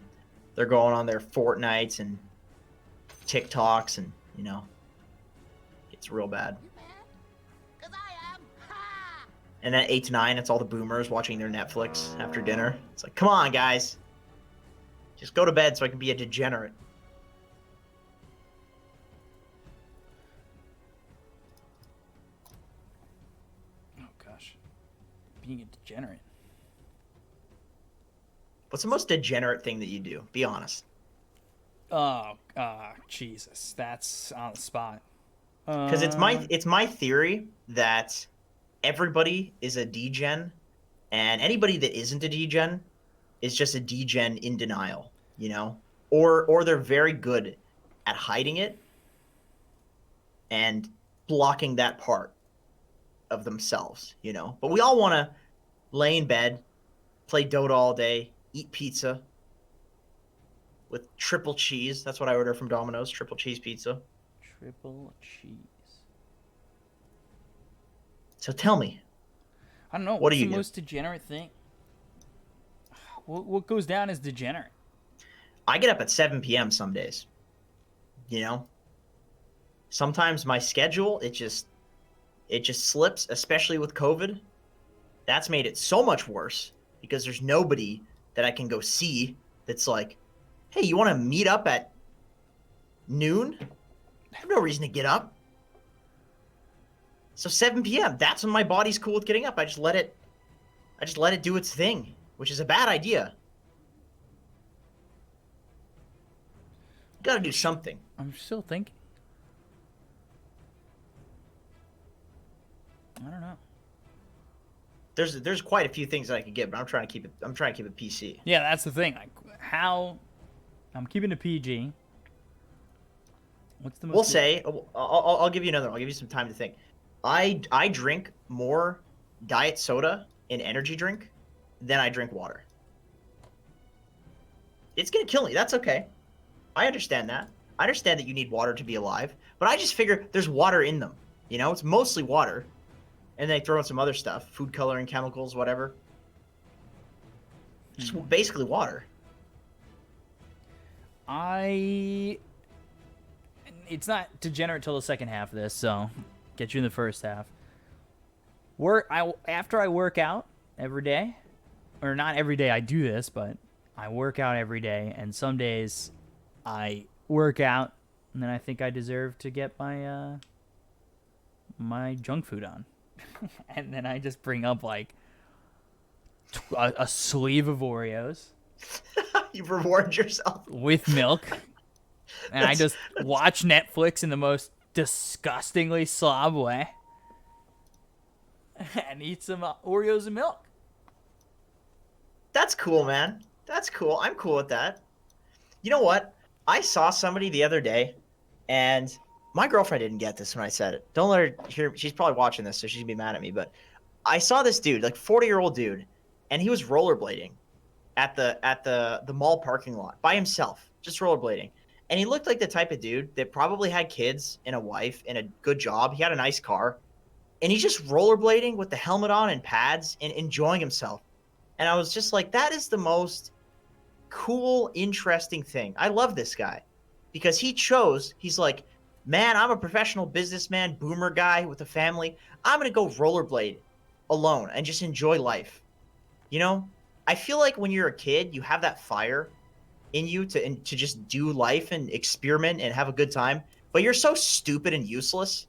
they're going on their Fortnites and TikToks, and, you know, it's real bad. And then 8 to 9, it's all the boomers watching their Netflix after dinner. It's like, come on, guys. Just go to bed so I can be a degenerate. Oh, gosh. Being a degenerate. What's the most degenerate thing that you do? Be honest. Oh, Jesus. That's on the spot. Because it's my theory that everybody is a degen, and anybody that isn't a degen is just a degen in denial, you know? Or they're very good at hiding it and blocking that part of themselves, you know? But we all want to lay in bed, play Dota all day, eat pizza with triple cheese. That's what I order from Domino's, triple cheese pizza. Triple cheese. So tell me. I don't know. What do What's you the do? most degenerate thing? What goes down as degenerate? I get up at 7 p.m. some days, you know? Sometimes my schedule, it just slips, especially with COVID. That's made it so much worse because there's nobody that I can go see that's like, hey, you want to meet up at noon? I have no reason to get up. So 7 p.m., that's when my body's cool with getting up. I just let it do its thing, which is a bad idea. You gotta do something. I'm still thinking. I don't know. There's quite a few things that I could get, but I'm trying to keep it PC. Yeah, that's the thing. Like, how I'm keeping it PG. What's the most? We'll say I'll give you another one. I'll give you some time to think. I drink more diet soda and energy drink than I drink water. It's gonna kill me. That's okay. I understand that. I understand that you need water to be alive, but I just figure there's water in them. You know, it's mostly water. And they throw in some other stuff, food coloring, chemicals, whatever. Just basically water. It's not degenerate till the second half of this, so get you in the first half. After I work out every day, or not every day I do this, but I work out every day, and some days I work out, and then I think I deserve to get my my junk food on. And then I just bring up like a sleeve of Oreos. You reward yourself with milk, and I just watch Netflix in the most disgustingly slob way, and eat some Oreos and milk. That's cool, man. That's cool. I'm cool with that. You know what? I saw somebody the other day, and my girlfriend didn't get this when I said it. Don't let her hear. She's probably watching this, so she's gonna be mad at me. But I saw this dude, like 40-year-old dude, and he was rollerblading at the mall parking lot by himself, just rollerblading. And he looked like the type of dude that probably had kids and a wife and a good job. He had a nice car, and he's just rollerblading with the helmet on and pads and enjoying himself. And I was just like, that is the most cool, interesting thing. I love this guy because he's like, man, I'm a professional businessman, boomer guy with a family. I'm going to go rollerblade alone and just enjoy life. You know, I feel like when you're a kid, you have that fire in you to just do life and experiment and have a good time. But you're so stupid and useless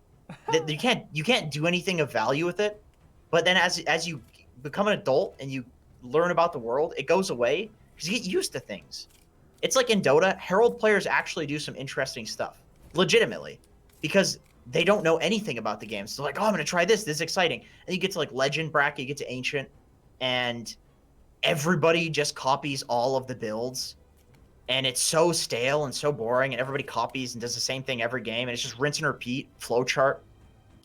that you can't do anything of value with it. But then as you become an adult and you learn about the world, it goes away because you get used to things. It's like in Dota, Herald players actually do some interesting stuff. Legitimately, because they don't know anything about the game. So like, oh, I'm gonna try this. This is exciting. And you get to like legend bracket, you get to ancient, and everybody just copies all of the builds, and it's so stale and so boring. And everybody copies and does the same thing every game, and it's just rinse and repeat flowchart.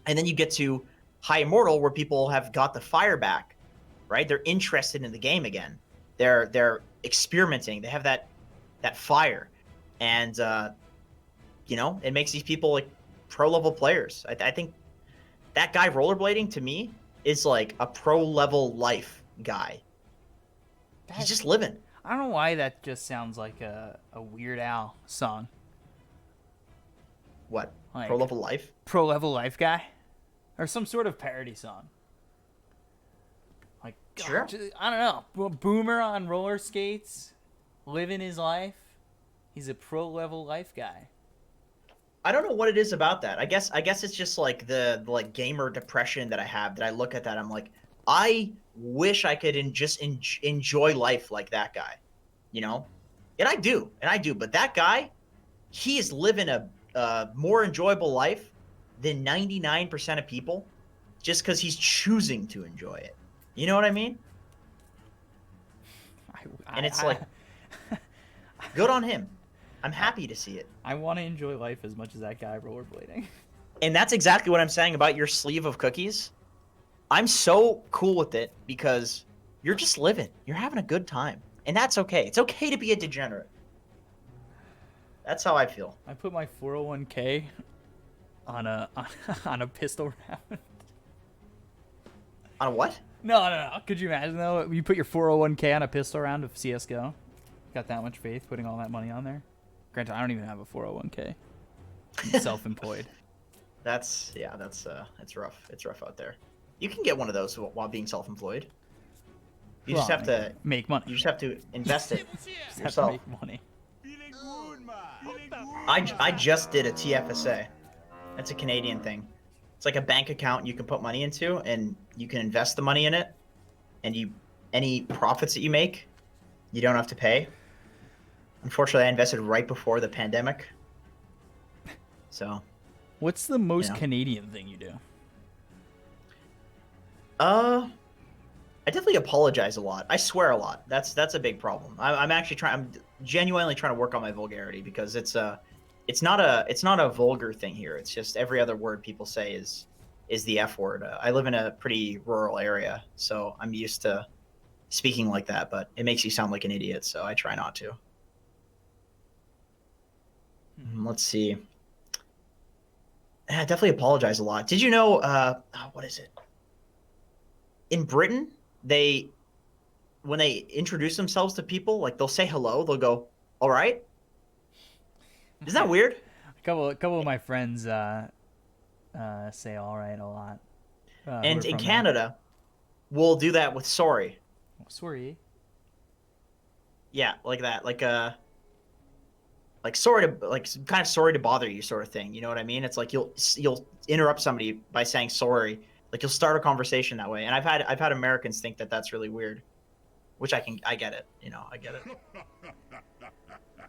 And then you get to High Immortal, where people have got the fire back, right? They're interested in the game again. They're experimenting. They have that fire, and you know, it makes these people like pro level players. I think that guy rollerblading to me is like a pro level life guy. He's just living. I don't know why that just sounds like a Weird Al song. What? Like, pro level life? Pro level life guy? Or some sort of parody song. Like, sure. I don't know. Boomer on roller skates, living his life. He's a pro level life guy. I don't know what it is about that. I guess it's just like the gamer depression that I have, that I look at that, I'm like, I wish I could just enjoy life like that guy, you know? And I do. But that guy, he is living a more enjoyable life than 99% of people just because he's choosing to enjoy it. You know what I mean? And it's like, good on him. I'm happy to see it. I want to enjoy life as much as that guy rollerblading. And that's exactly what I'm saying about your sleeve of cookies. I'm so cool with it because you're just living. You're having a good time. And that's okay. It's okay to be a degenerate. That's how I feel. I put my 401k on a pistol round. On a what? No. Could you imagine, though? You put your 401k on a pistol round of CSGO? Got that much faith putting all that money on there? Granted, I don't even have a 401k. I'm self-employed. That's it's rough. It's rough out there. You can get one of those while being self-employed. You just have to make money. You just have to invest it Just yourself. have to make money. I just did a TFSA. That's a Canadian thing. It's like a bank account you can put money into, and you can invest the money in it. And any profits that you make, you don't have to pay. Unfortunately, I invested right before the pandemic. So. What's the most Canadian thing you do? I definitely apologize a lot. I swear a lot. That's a big problem. I'm genuinely trying to work on my vulgarity, because it's not a vulgar thing here. It's just every other word people say is the F word. I live in a pretty rural area, so I'm used to speaking like that, but it makes you sound like an idiot, so I try not to. Let's see. I definitely apologize a lot. Did you know, what is it? In Britain, when they introduce themselves to people, like, they'll say hello, they'll go, all right? Isn't that weird? A couple of my friends say all right a lot. And in Canada, we'll do that with sorry. Oh, sorry. Yeah, like that. Like sorry to, like, kind of sorry to bother you sort of thing. You know what I mean? It's like you'll interrupt somebody by saying sorry. Like, you'll start a conversation that way. And I've had Americans think that that's really weird, which I get it. You know, I get it.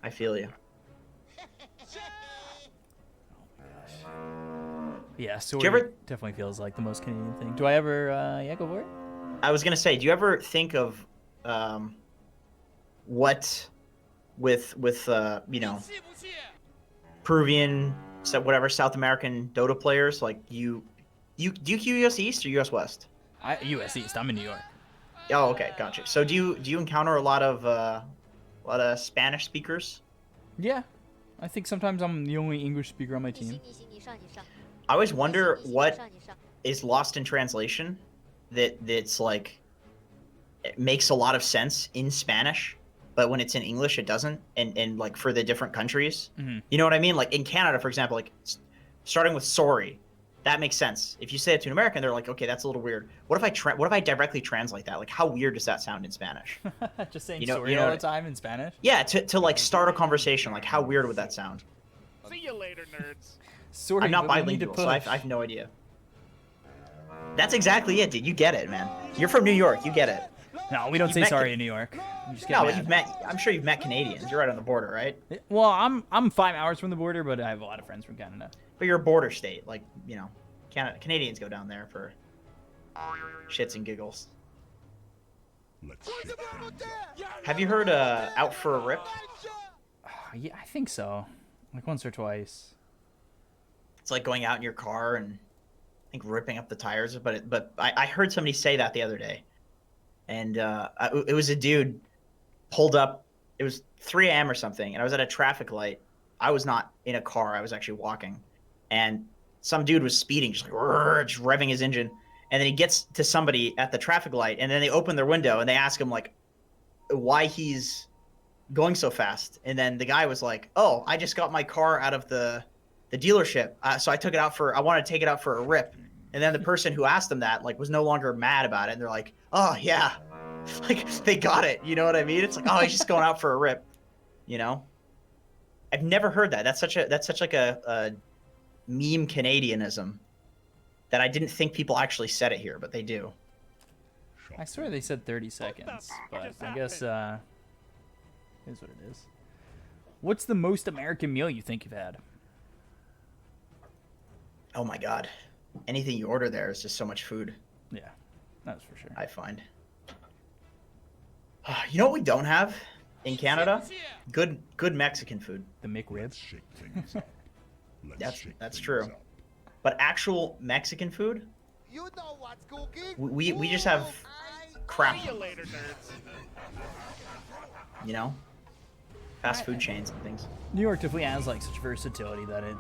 I feel you. Yeah, sorry definitely feels like the most Canadian thing. Do I ever, go for it? I was going to say, do you ever think of what with Peruvian, whatever, South American Dota players, like, do you queue US East or US West? US East. I'm in New York. Oh, okay, gotcha. So do you encounter a lot of Spanish speakers? Yeah, I think sometimes I'm the only English speaker on my team. I always wonder what is lost in translation that's like, it makes a lot of sense in Spanish, but when it's in English it doesn't, and like for the different countries. You know what I mean? Like in Canada, for example, like starting with sorry, that makes sense. If you say it to an American, they're like, okay, that's a little weird. What if I directly translate that? Like, how weird does that sound in Spanish? Just saying sorry all the time in Spanish? Yeah, to like start a conversation. Like, how weird would that sound? See you later, nerds. Sorry, I'm not bilingual, so I have no idea. That's exactly it, dude. You get it, man. You're from New York. You get it. No, we don't say sorry in New York. You just get mad. I'm sure you've met Canadians. You're right on the border, right? Well, I'm 5 hours from the border, but I have a lot of friends from Canada. But you're a border state, like, you know, Canadians go down there for shits and giggles. Have you heard Out for a Rip? Yeah, I think so. Like once or twice. It's like going out in your car and I think ripping up the tires, but I heard somebody say that the other day. And it was a dude pulled up. It was 3 a.m. or something, and I was at a traffic light. I was not in a car. I was actually walking. And some dude was speeding, just like, just revving his engine. And then he gets to somebody at the traffic light, and then they open their window, and they ask him, like, why he's going so fast. And then the guy was like, oh, I just got my car out of the dealership, so I wanted to take it out for a rip. And then the person who asked them that, like, was no longer mad about it. And they're like, oh, yeah. Like, they got it. You know what I mean? It's like, oh, he's just going out for a rip. You know? I've never heard that. That's such like a meme Canadianism that I didn't think people actually said it here, but they do. I swear they said 30 seconds, but I guess is what it is. What's the most American meal you think you've had? Oh my God. Anything you order there is just so much food. Yeah, that's for sure. I find. You know what we don't have in Canada? Good Mexican food. The McRib. That's true. But actual Mexican food? You know what's cooking? We just have crap. See you later, nerds. You know? Fast food chains and things. New York definitely has like such versatility that it's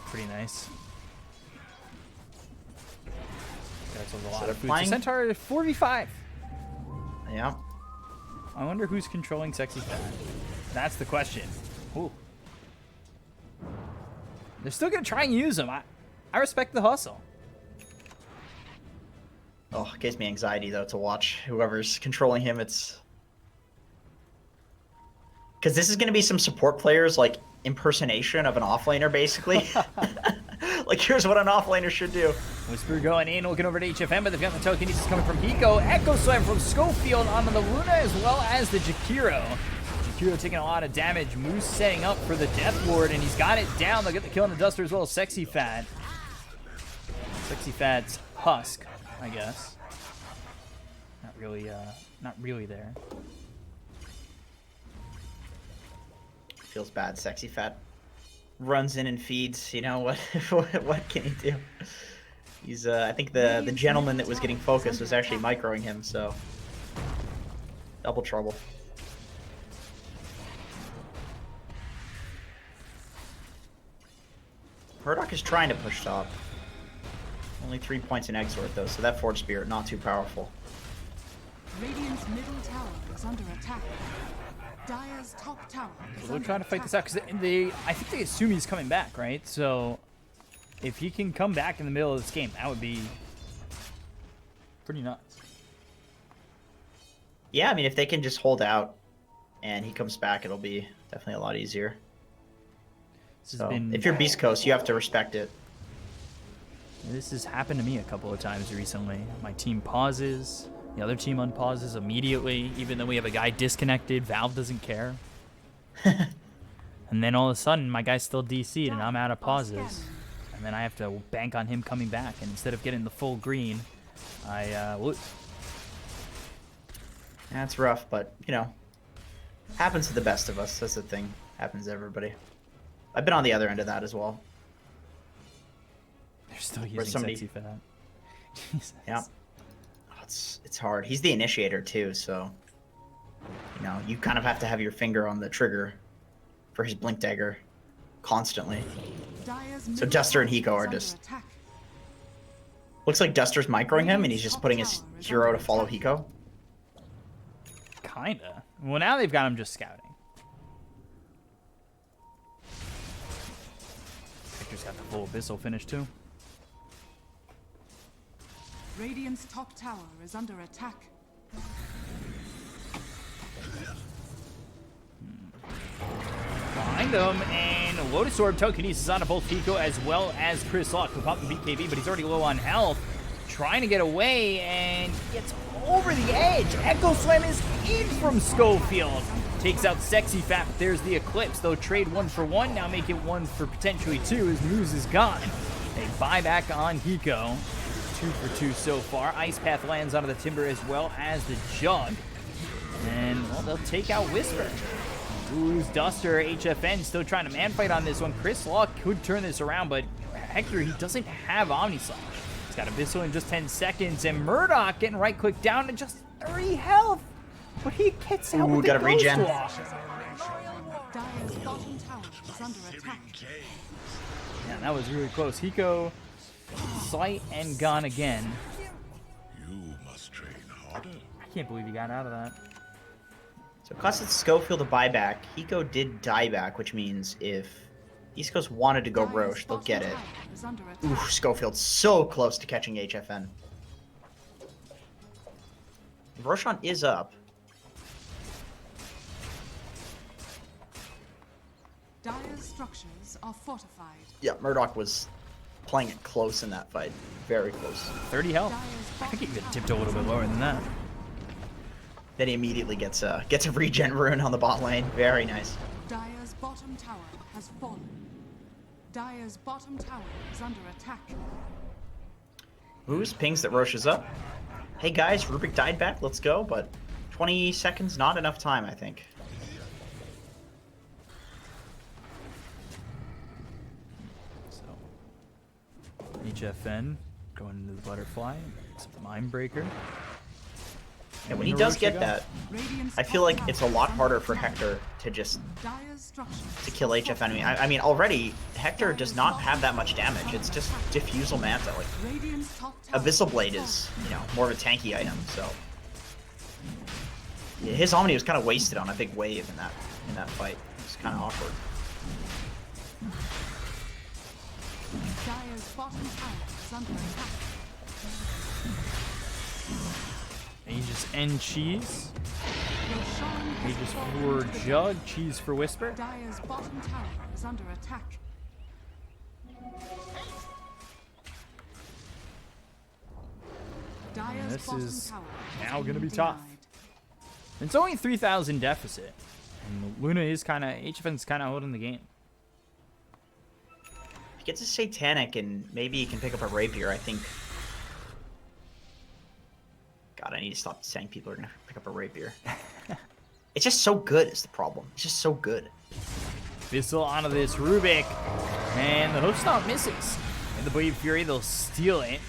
pretty nice. There's a lot of food. So Centaur 4v5. Yeah. I wonder who's controlling Sexy Fat. That's the question. Ooh. They're still gonna try and use him. I respect the hustle. Oh, it gives me anxiety though to watch whoever's controlling him. It's because this is going to be some support players like impersonation of an offlaner, basically. Like here's what an offlaner should do. Whisper going in, looking over to HFM, but they've got the telekinesis coming from Hiko. Echo Slam from Schofield onto the Luna as well as the Jakiro. Jakiro taking a lot of damage. Moose setting up for the Death Lord, and he's got it down. They'll get the kill on the Duster as well as Sexy Fat. Sexy Fat's Husk, I guess. Not really there. Feels bad. Sexy Fat runs in and feeds. You know what? What can he do? He's I think the gentleman that was getting focused was actually microing him, so double trouble. Murdoch is trying to push top. Only 3 points in Exort though, so that Forge Spirit not too powerful. Radiant's middle tower is under attack. Dire's top tower is They're under trying to fight attack. this out because I think they assume he's coming back, right? So if he can come back in the middle of this game, that would be pretty nuts. Yeah, I mean if they can just hold out and he comes back, it'll be definitely a lot easier. So if you're Beast Coast, you have to respect it. This has happened to me a couple of times recently. My team pauses, the other team unpauses immediately, even though we have a guy disconnected. Valve doesn't care. And then all of a sudden, my guy's still DC'd and I'm out of pauses. And then I have to bank on him coming back. And instead of getting the full green, I lose. That's rough, but, you know, happens to the best of us. That's the thing. Happens to everybody. I've been on the other end of that as well. They're still using Sexy Fat. Jesus. Yeah. Oh, it's hard. He's the initiator too, so you know, you kind of have to have your finger on the trigger for his Blink Dagger constantly. So Duster and Hiko are just looks like Duster's microing him and he's just putting his hero to follow Hiko. Kinda. Well, now they've got him just scouting. Victor's got the full Abyssal finish too. Radiant's top tower is under attack. Behind them, and Lotus Orb telekinesis onto both Hiko as well as Chris Lock, who popped the BKB, but he's already low on health. Trying to get away, and gets over the edge. Echo Slam is in from Schofield. Takes out Sexy Fat, but there's the Eclipse. They'll trade 1 for 1, now make it 1 for potentially 2 as Moose is gone. They buy back on Hiko. 2 for 2 so far. Ice Path lands onto the Timber as well as the Jug. And, well, they'll take out Whisper. Lose Duster. HFN still trying to man fight on this one. Chris Law could turn this around, but Hector, he doesn't have Omnislash. He's got Abyssal in just 10 seconds, and Murdoch getting right-click down to just 30 health. But he gets out with the got a regen. Dire's bottom tower is under attack. Yeah, that was really close. Hiko, slight and gone again. You must train harder. I can't believe he got out of that. So it costs Schofield a buyback. Hiko did die back, which means if East Coast wanted to go Roche, they'll get it. Oof, Schofield's so close to catching HFN. Roshan is up. Dire's structures are fortified. Yeah, Murdoch was playing it close in that fight. Very close. 30 health. I think he could have tipped a little bit lower than that. Then he immediately gets a regen rune on the bot lane. Very nice. Dire's bottom tower has fallen. Dire's bottom tower is under attack. Who's pings that Roche is up? Hey guys, Rubik died back. Let's go, but 20 seconds, not enough time, I think. So, HFN going into the butterfly. It's a Mind Breaker. And when he does get that, I feel like it's a lot harder for Hector to just to kill HFN. I mean, already Hector does not have that much damage. It's just Diffusal Manta. Like Abyssal Blade is, you know, more of a tanky item. So yeah, his Omni was kind of wasted on a big wave in that fight. It's kind of awkward. Dire's bottom tower is under attack. Aegis and cheese. Roshan has Aegis fallen for to the Jug, cheese for Whisper. Dire's bottom tower is under attack. Dire's This bottom is tower now has gonna been be tough. denied. It's only 3,000 deficit. And Luna is kind of, HFN's kind of holding the game. He gets a Satanic, and maybe he can pick up a Rapier, I think. God, I need to stop saying people are going to pick up a Rapier. It's just so good is the problem. It's just so good. Bissell onto this Rubik. And the hook stomp misses. And the Blade Fury, they'll steal it.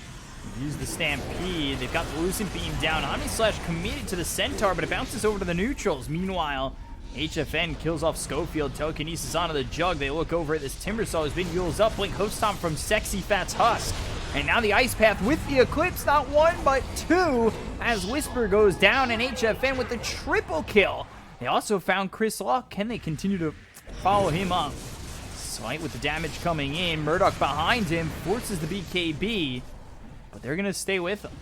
Use the Stampede. They've got the Lucent Beam down. Omni Slash committed to the Centaur, but it bounces over to the neutrals. Meanwhile, HFN kills off Schofield. Telekinesis onto the Jug. They look over at this Timbersaw who's been yules up. Blink Hook Stomp from Sexy Fat's Husk. And now the Ice Path with the Eclipse. Not one, but two. As Whisper goes down and HFN with the triple kill. They also found Chris Luck. Can they continue to follow him up? Slight with the damage coming in. Murdoch behind him forces the BKB. But they're going to stay with him.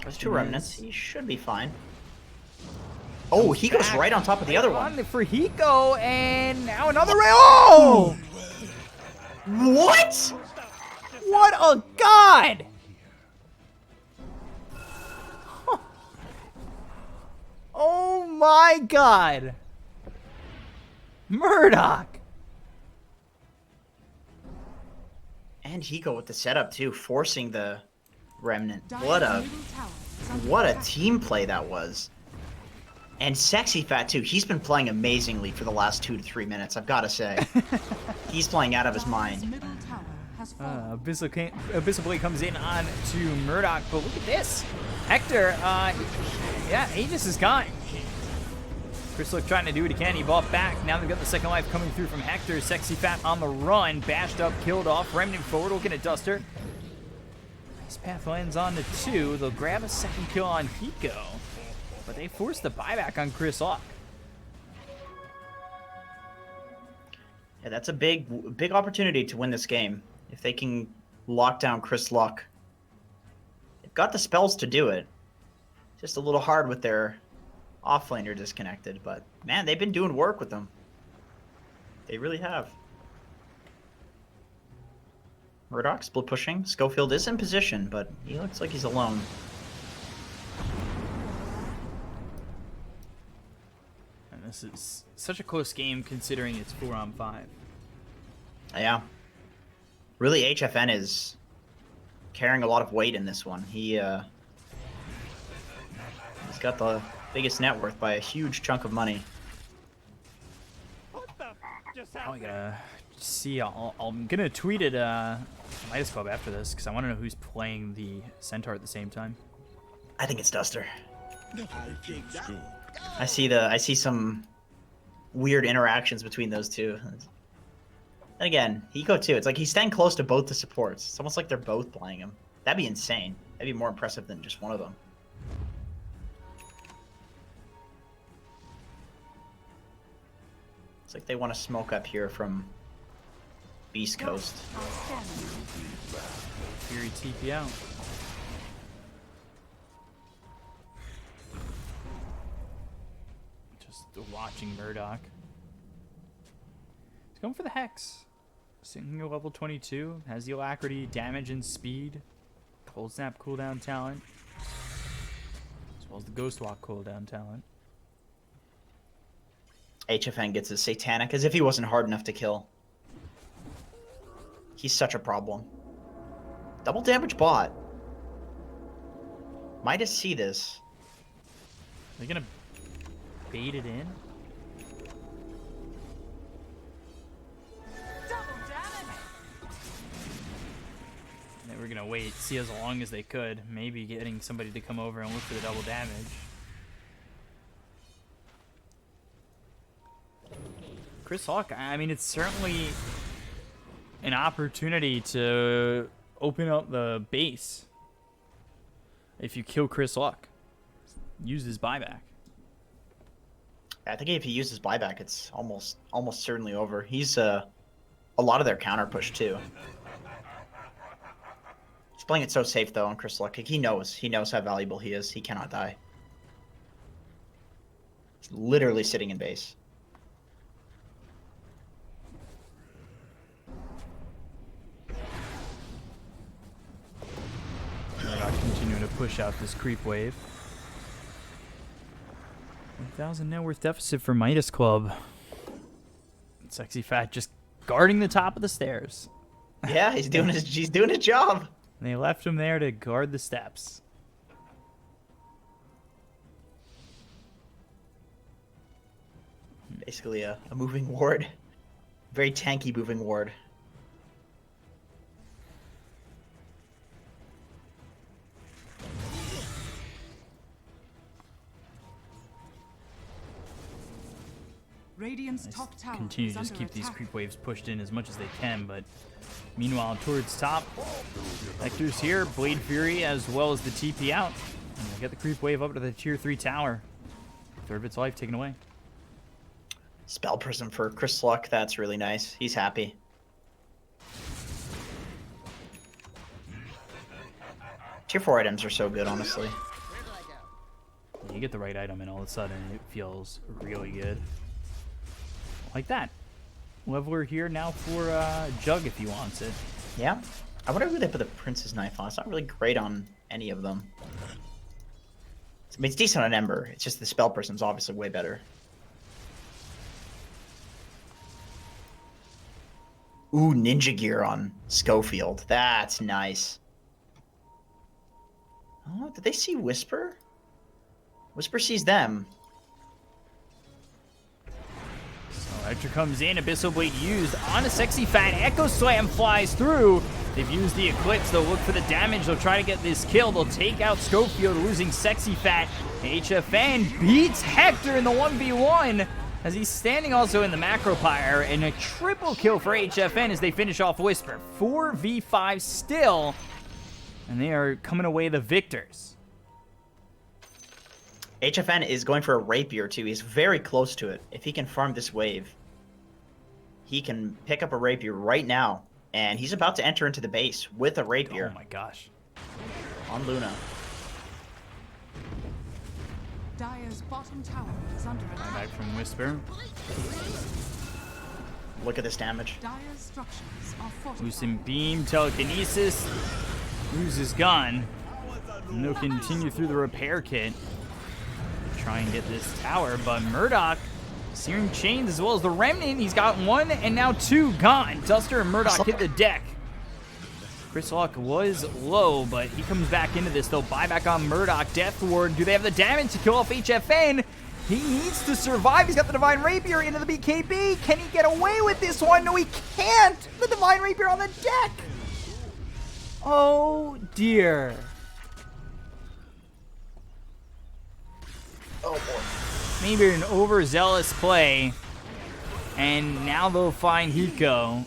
There's two remnants. He should be fine. Oh, he goes right on top of the other one. For Hiko, and now another ray. Oh! What? What a god! Oh my god! Murdoch! And Hiko with the setup too, forcing the remnant. Dire's What middle tower is under a attack. team play that was. And Sexy Fat too. He's been playing amazingly for the last 2 to 3 minutes, I've got to say. He's playing out of his Dire's mind. middle tower has fallen. Abyssal Blade comes in on to Murdoch, but look at this. Hector, yeah, Aegis is gone. Chris Luck trying to do what he can. He bought back. Now they've got the second life coming through from Hector. Sexy Fat on the run. Bashed up, killed off. Remnant forward, looking at Duster. Ice Path lands on to 2. They'll grab a second kill on Hiko. But they force the buyback on Chris Luck. Yeah, that's a big opportunity to win this game. If they can lock down Chris Luck. They've got the spells to do it. Just a little hard with their offlaner disconnected, but man, they've been doing work with them. They really have. Murdoch split pushing. Schofield is in position, but he looks like he's alone. And this is such a close game considering it's 4-on-5. Yeah. Really, HFN is carrying a lot of weight in this one. He's got the biggest net worth by a huge chunk of money. What the just I happened? gotta see. I'm gonna tweet it Midas Club after this because I want to know who's playing the Centaur at the same time. I think it's Duster. I think so. I see some weird interactions between those two. And again, Hiko too. It's like he's staying close to both the supports. It's almost like they're both playing him. That'd be insane. That'd be more impressive than just one of them. It's like they want to smoke up here from Beast Coast. Outstanding. Fury TP out. Just watching Murdoch. He's going for the Hex. Single level 22. Has the Alacrity, damage, and speed. Cold Snap cooldown talent. As well as the Ghost Walk cooldown talent. HFN gets his Satanic as if he wasn't hard enough to kill. He's such a problem. Double damage bot. Midas see this. Are they gonna bait it in? They were gonna wait, see as long as they could, maybe getting somebody to come over and look for the double damage. Chris Hawk, I mean, it's certainly an opportunity to open up the base if you kill Chris Luck. Use his buyback. I think if he uses buyback, it's almost certainly over. He's a lot of their counter push too. He's playing it so safe though on Chris Luck. Like, he knows how valuable he is. He cannot die. He's literally sitting in base. Continuing to push out this creep wave. 1,000 net worth deficit for Midas Club. Sexy Fat just guarding the top of the stairs. Yeah, he's doing his job. And they left him there to guard the steps. Basically a moving ward. Very tanky moving ward. Radiant's top tower Continue is to just under keep these attack. creep waves pushed in as much as they can, but meanwhile towards top, Hector's here, Blade Fury as well as the TP out. And we'll get the creep wave up to the tier 3 tower. Third of its life taken away. Spell Prism for Chris Luck. That's really nice. He's happy. Tier 4 items are so good, honestly. You get the right item and all of a sudden it feels really good. Like that. Leveler here now for Jug if he wants it. Yeah. I wonder who they put the Prince's Knife on. It's not really great on any of them. I mean, it's decent on Ember. It's just the Spell Prism's obviously way better. Ooh, Ninja Gear on Schofield. That's nice. Oh, did they see Whisper? Whisper sees them. So Hector comes in, Abyssal Blade used on a Sexy Fat. Echo Slam flies through. They've used the Eclipse. They'll look for the damage. They'll try to get this kill. They'll take out Schofield, losing Sexy Fat. HFN beats Hector in the 1v1 as he's standing also in the Macro Pyre, and a triple kill for HFN as they finish off Whisper. 4v5 still, and they are coming away the victors. HFN is going for a Rapier too. He's very close to it. If he can farm this wave, he can pick up a Rapier right now. And he's about to enter into the base with a Rapier. Oh my gosh. On Luna. Dire's bottom tower is under attack. Back from Whisper. Look at this damage. Dire's structures are fortified. Loosen Beam, Telekinesis. Loses gun. And they'll continue through the repair kit. Try and get this tower, but Murdoch, Searing Chains as well as the Remnant. He's got one and now two gone. Duster and Murdoch hit the deck. Chris Luck was low, but he comes back into this. They'll buy back on Murdoch. Death Ward. Do they have the damage to kill off HFN? He needs to survive. He's got the Divine Rapier into the BKB. Can he get away with this one? No, he can't. The Divine Rapier on the deck. Oh, dear. Oh boy. Maybe an overzealous play. And now they'll find Hiko.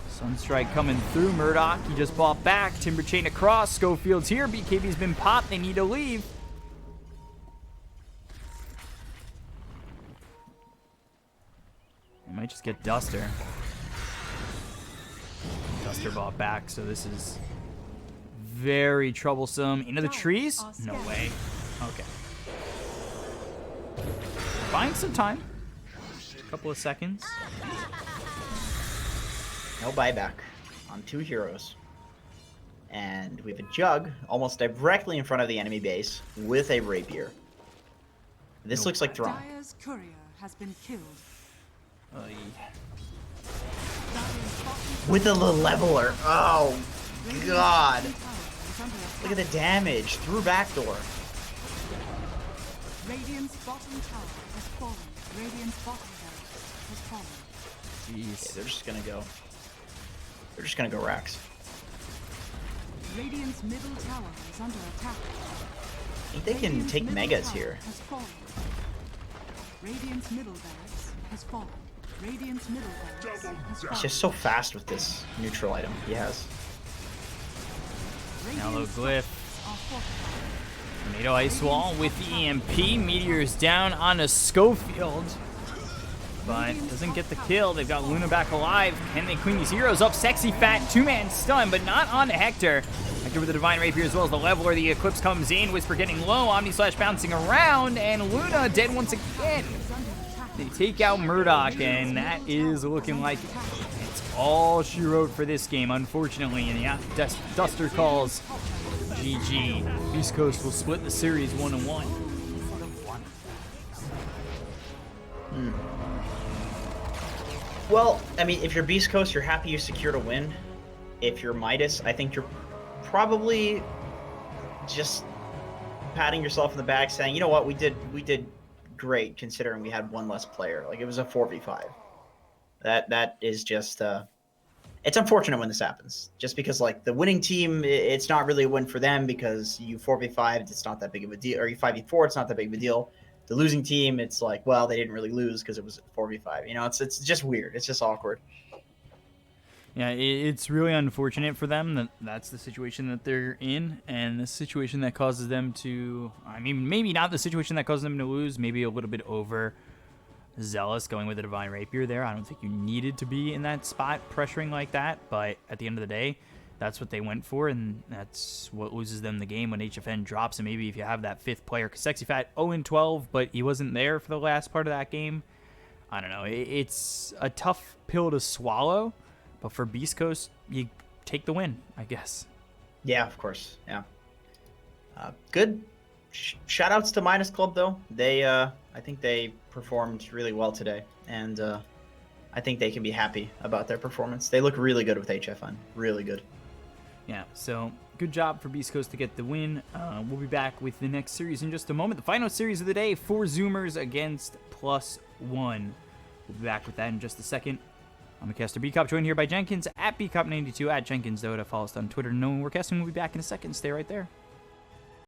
Sunstrike coming through. Murdoch, he just bought back. Timber Chain across. Schofield's here. BKB's been popped. They need to leave. They might just get Duster. Duster bought back, so this is very troublesome. Into the trees? No way. Okay. Buying some time. A couple of seconds. No buyback on two heroes. And we have a Jug almost directly in front of the enemy base with a Rapier. This looks like Throne. Dire's courier has been killed. With a leveler. Oh, God. Look at the damage. Through backdoor. Radiant's bottom tower has fallen. Radiant's bottom tower has fallen. Jeez. Yeah, they're just gonna go. They're just gonna go Rax. Radiant's middle tower is under attack. I think they can Radiant's take middle Megas tower here. has fallen. Radiant's middle barracks has fallen. Radiant's middle barracks has He's fallen. just so fast with this neutral item he has. Now Radiant's the Glyph. structures are fortified. Tornado Ice Wall with the EMP. Meteors down on a Schofield. but doesn't get the kill. They've got Luna back alive. Can they clean these heroes up? Sexy Fat, 2-man stun, but not on Hector. Hector with the Divine Rapier as well as the Leveler. The Eclipse comes in. Whisper getting low. Omni Slash bouncing around, and Luna dead once again. They take out Murdoch, and that is looking like it's all she wrote for this game, unfortunately. And yeah, Duster calls GG. Beast Coast will split the series 1-1. Well, I mean, if you're Beast Coast, you're happy you secured a win. If you're Midas, I think you're probably just patting yourself in the back, saying, you know what, we did great considering we had one less player. Like, it was a 4v5. That is just it's unfortunate when this happens. Just because, like, the winning team, it's not really a win for them because you 4v5, it's not that big of a deal, or you 5v4, it's not that big of a deal. The losing team, it's like, well, they didn't really lose because it was 4v5. You know, it's just weird. It's just awkward. Yeah, it's really unfortunate for them that that's the situation that they're in, and the situation that causes them to, I mean, maybe not the situation that causes them to lose, maybe a little bit over zealous going with the Divine Rapier there. I don't think you needed to be in that spot pressuring like that, but at the end of the day, that's what they went for, and that's what loses them the game when HFN drops. And maybe if you have that fifth player, because Sexy Fat 0-12, but he wasn't there for the last part of that game. I don't know. It's a tough pill to swallow, but for Beast Coast, you take the win, I guess. Yeah, of course. Yeah. Good. Shout outs to Midas Club, though. They, I think they performed really well today, and I think they can be happy about their performance. They look really good with HFN. Really good. Yeah, so good job for Beast Coast to get the win. We'll be back with the next series in just a moment. The final series of the day, 4 Zoomers against +1. We'll be back with that in just a second. I'm the caster Bkop, joined here by Jenkins at Bkop92 at Jenkins Dota. Follow us on Twitter. No, we're casting. We'll be back in a second. Stay right there.